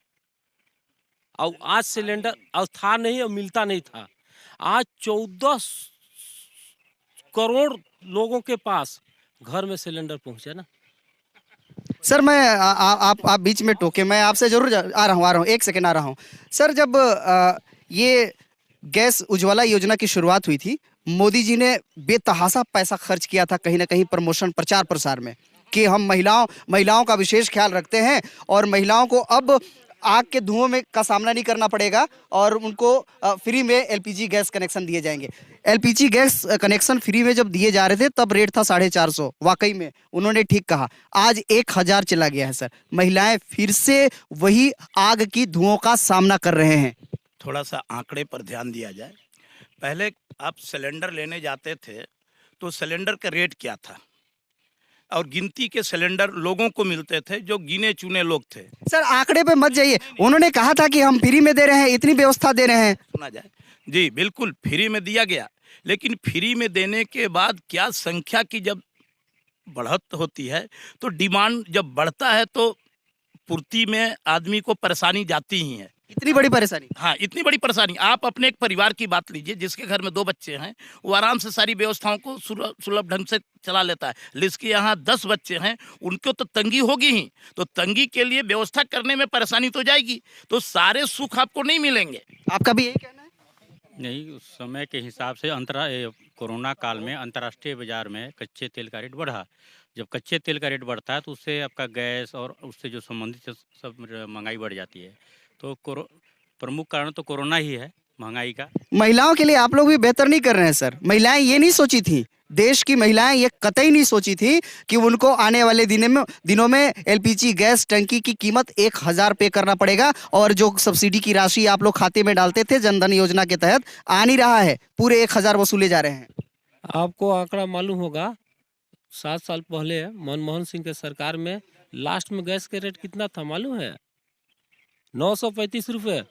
और आज सिलेंडर और था नहीं और मिलता नहीं था। आज 14 करोड़ लोगों के पास घर में सिलेंडर पहुंचे ना। सर मैं आप बीच में टोके, मैं आपसे जरूर आ रहा हूँ, 1 सेकेंड आ रहा हूँ। सर जब ये गैस उज्ज्वला योजना की शुरुआत हुई थी, मोदी जी ने बेतहाशा पैसा खर्च किया था कहीं ना कहीं प्रमोशन, प्रचार प्रसार में, कि हम महिलाओं का विशेष ख्याल रखते हैं और महिलाओं को अब आग के धुओं में का सामना नहीं करना पड़ेगा और उनको फ्री में LPG गैस कनेक्शन दिए जाएंगे। LPG गैस कनेक्शन फ्री में जब दिए जा रहे थे तब रेट था 450। वाकई में उन्होंने ठीक कहा। आज 1000 चला गया है सर। महिलाएं फिर से वही आग की धुओं का सामना कर रहे हैं। थोड़ा सा आंकड़े पर ध्यान दिया जाए। पहले आप सिलेंडर लेने जाते थे तो सिलेंडर का रेट क्या था, और गिनती के सिलेंडर लोगों को मिलते थे जो गिने चुने लोग थे। सर आंकड़े पे मत जाइए, उन्होंने कहा था कि हम फ्री में दे रहे हैं, इतनी व्यवस्था दे रहे हैं। सुना जाए जी, बिल्कुल फ्री में दिया गया, लेकिन फ्री में देने के बाद क्या संख्या की जब बढ़त होती है तो डिमांड जब बढ़ता है तो पूर्ति में आदमी को परेशानी जाती ही है। इतनी बड़ी परेशानी? हाँ, इतनी बड़ी परेशाानी। आप अपने एक परिवार की बात लीजिए जिसके घर में 2 बच्चे हैं, वो आराम से सारी व्यवस्थाओं को सुलभ ढंग से चला लेता है। जिसके यहाँ 10 बच्चे हैं उनको तो तंगी होगी ही, तो तंगी के लिए व्यवस्था करने में परेशानी तो जाएगी, तो सारे सुख आपको नहीं मिलेंगे। आपका भी यही कहना है? नहीं, उस समय के हिसाब से कोरोना काल में अंतर्राष्ट्रीय बाजार में कच्चे तेल का रेट बढ़ा। जब कच्चे तेल का रेट बढ़ता है तो उससे आपका गैस और उससे जो संबंधित सब महंगाई बढ़ जाती है। तो प्रमुख कारण तो कोरोना ही है महंगाई का। महिलाओं के लिए आप लोग भी बेहतर नहीं कर रहे हैं सर। महिलाएं ये नहीं सोची थी, देश की महिलाएं ये कतई नहीं सोची थी कि उनको आने वाले दिनों में LPG गैस टंकी की कीमत 1000 पे करना पड़ेगा और जो सब्सिडी की राशि आप लोग खाते में डालते थे जनधन योजना के तहत आ नहीं रहा है, पूरे 1000 वसूले जा रहे हैं। आपको आंकड़ा मालूम होगा, 7 साल पहले मनमोहन सिंह के सरकार में लास्ट में गैस के रेट कितना था मालूम है? 935 रुपए।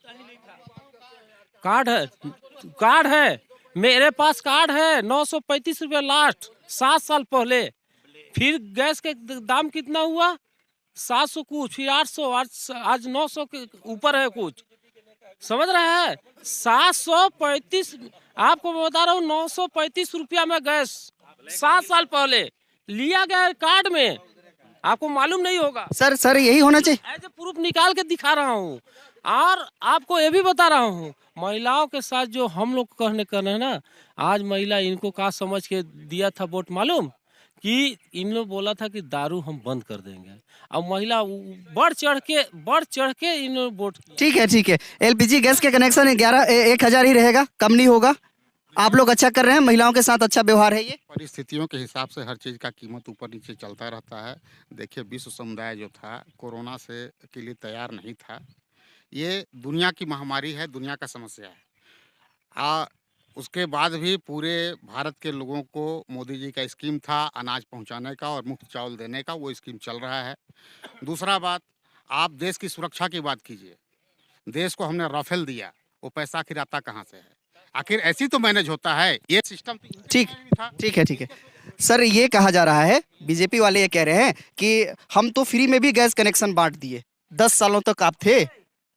कार्ड है मेरे पास, कार्ड है 935 रुपए लास्ट 7 साल पहले। फिर गैस के दाम कितना हुआ, 700 कुछ, फिर 800, आज 900 के ऊपर है कुछ, समझ रहे हैं। 735, आपको मैं बता रहा हूँ, 935 रुपया में गैस 7 साल पहले लिया गया कार्ड में, आपको मालूम नहीं होगा। सर यही होना चाहिए। ऐसे प्रूफ निकाल के दिखा रहा हूँ। और आपको ये भी बता रहा हूँ, महिलाओं के साथ जो हम लोग कहने हैं ना, आज महिला इनको का समझ के दिया था वोट, मालूम कि इन लोग बोला था कि दारू हम बंद कर देंगे, अब महिला बढ़ चढ़ के इन लोग वोट। ठीक है। एलपीजी गैस के कनेक्शन 1000 ही रहेगा, कम नहीं होगा। आप लोग अच्छा कर रहे हैं, महिलाओं के साथ अच्छा व्यवहार है। ये परिस्थितियों के हिसाब से हर चीज़ का कीमत ऊपर नीचे चलता रहता है। देखिए, विश्व समुदाय जो था कोरोना से के लिए तैयार नहीं था। ये दुनिया की महामारी है, दुनिया का समस्या है। उसके बाद भी पूरे भारत के लोगों को मोदी जी का स्कीम था अनाज पहुंचाने का और मुफ्त चावल देने का, वो स्कीम चल रहा है। दूसरा बात, आप देश की सुरक्षा की बात कीजिए। देश को हमने राफेल दिया, वो पैसा आखिर आता कहाँ से है? आखिर ऐसी तो मैनेज होता है ये सिस्टम। ठीक है। सर ये कहा जा रहा है, बीजेपी वाले ये कह रहे हैं कि हम तो फ्री में भी गैस कनेक्शन बांट दिए, 10 सालों तक आप थे,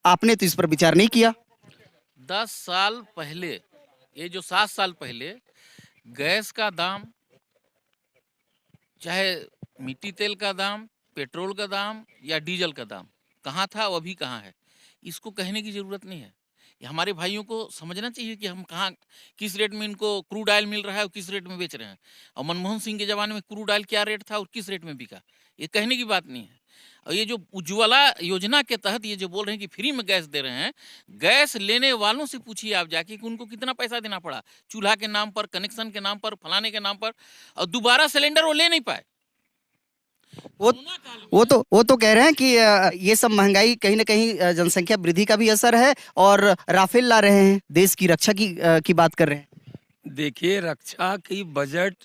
आपने तो इस पर विचार नहीं किया। 10 साल पहले, ये जो 7 साल पहले गैस का दाम, चाहे मिट्टी तेल का दाम, पेट्रोल का दाम या डीजल का दाम कहाँ था, वो अभी कहाँ है, इसको कहने की ज़रूरत नहीं है। ये हमारे भाइयों को समझना चाहिए कि हम कहाँ, किस रेट में इनको क्रूड ऑयल मिल रहा है और किस रेट में बेच रहे हैं। और मनमोहन सिंह के ज़माने में क्रूड ऑयल क्या रेट था और किस रेट में बिका, ये कहने की बात नहीं है। और ये जो उज्ज्वला योजना के तहत ये जो बोल रहे हैं कि फ्री में गैस दे रहे हैं, गैस लेने वालों से पूछिए आप जाके कि उनको कितना पैसा देना पड़ा, चूल्हा के नाम पर, कनेक्शन के नाम पर, फलाने के नाम पर, और दोबारा सिलेंडर वो ले नहीं पाए। वो तो कह रहे हैं कि ये सब महंगाई कहीं ना कहीं जनसंख्या वृद्धि का भी असर है और राफेल ला रहे हैं, देश की रक्षा की बात कर रहे हैं। देखिए, रक्षा की बजट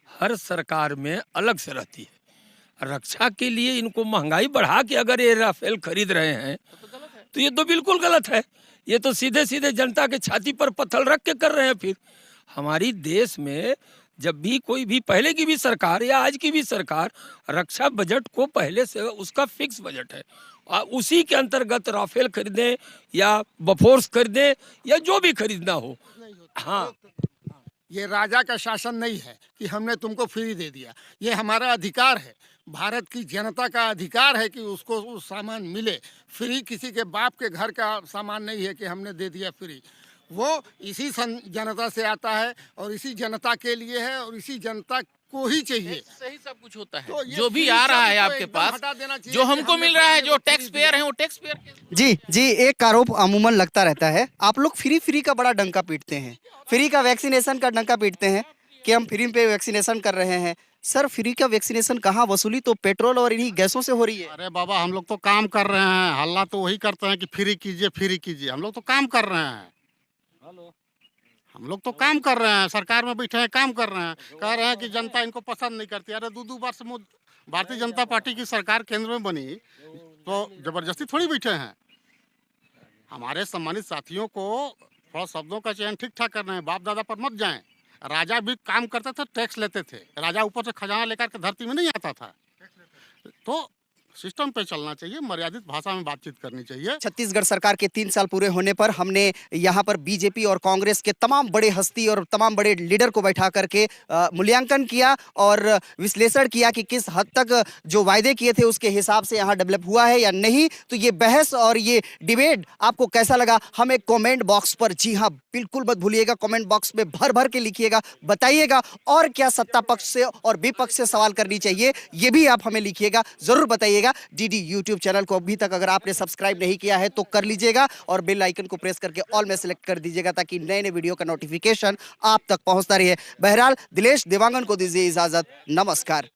हर सरकार में अलग से रहती है। रक्षा के लिए इनको महंगाई बढ़ा के अगर ये राफेल खरीद रहे हैं तो ये तो बिल्कुल गलत है। ये तो सीधे सीधे जनता के छाती पर पत्थर रख के कर रहे हैं। फिर हमारी देश में जब भी कोई भी, पहले की भी सरकार या आज की भी सरकार, रक्षा बजट को पहले से उसका फिक्स बजट है, उसी के अंतर्गत राफेल खरीदें या बफोर्स खरीदें या जो भी खरीदना हो। हाँ, ये राजा का शासन नहीं है कि हमने तुमको फ्री दे दिया, ये हमारा अधिकार है, भारत की जनता का अधिकार है कि उसको उस सामान मिले फ्री। किसी के बाप के घर का सामान नहीं है कि हमने दे दिया फ्री, वो इसी जनता से आता है और इसी जनता के लिए है और इसी जनता को ही चाहिए। सही सब कुछ होता है, तो जो भी आ रहा है आपके पास, जो हमको मिल रहा है, जो टैक्स पेयर है वो टैक्स पेयर। जी, एक आरोप अमूमन लगता रहता है, आप लोग फ्री का बड़ा डंका पीटते हैं, फ्री का वैक्सीनेशन का डंका पीटते हैं कि हम फ्री पे वैक्सीनेशन कर रहे हैं। सर फ्री का वैक्सीनेशन कहाँ, वसूली तो पेट्रोल और इन्हीं गैसों से हो रही है। अरे बाबा, हम लोग तो काम कर रहे हैं, हल्ला तो वही करते हैं कि फ्री कीजिए। हम लोग तो काम कर रहे हैं, हम लोग तो काम कर रहे हैं, सरकार में बैठे हैं, काम कर रहे हैं। कह रहे हैं कि जनता इनको पसंद नहीं करती। अरे 2 बार से भारतीय जनता पार्टी की सरकार केंद्र में बनी तो जबरदस्ती थोड़ी बैठे हैं। हमारे सम्मानित साथियों को थोड़ा शब्दों का चयन ठीक ठाक करना है, बाप दादा पर मत जाएं। राजा भी काम करते थे, टैक्स लेते थे, राजा ऊपर से खजाना लेकर के धरती में नहीं आता था। तो सिस्टम पे चलना चाहिए, मर्यादित भाषा में बातचीत करनी चाहिए। छत्तीसगढ़ सरकार के 3 साल पूरे होने पर हमने यहाँ पर बीजेपी और कांग्रेस के तमाम बड़े हस्ती और तमाम बड़े लीडर को बैठा करके मूल्यांकन किया और विश्लेषण किया कि किस हद तक जो वायदे किए थे उसके हिसाब से यहाँ डेवलप हुआ है या नहीं। तो ये बहस और ये डिबेट आपको कैसा लगा, हमें कमेंट बॉक्स पर, जी हाँ बिल्कुल मत भूलिएगा, कमेंट बॉक्स में भर के लिखिएगा, बताइएगा और क्या सत्ता पक्ष से और विपक्ष से सवाल करनी चाहिए ये भी आप हमें लिखिएगा, जरूर बताइएगा। डीडी यूट्यूब चैनल को अभी तक अगर आपने सब्सक्राइब नहीं किया है तो कर लीजिएगा और बेल आइकन को प्रेस करके ऑल में सेलेक्ट कर दीजिएगा ताकि नए वीडियो का नोटिफिकेशन आप तक पहुंचता रहे। बहरहाल दिलेश देवांगन को दीजिए इजाजत, नमस्कार।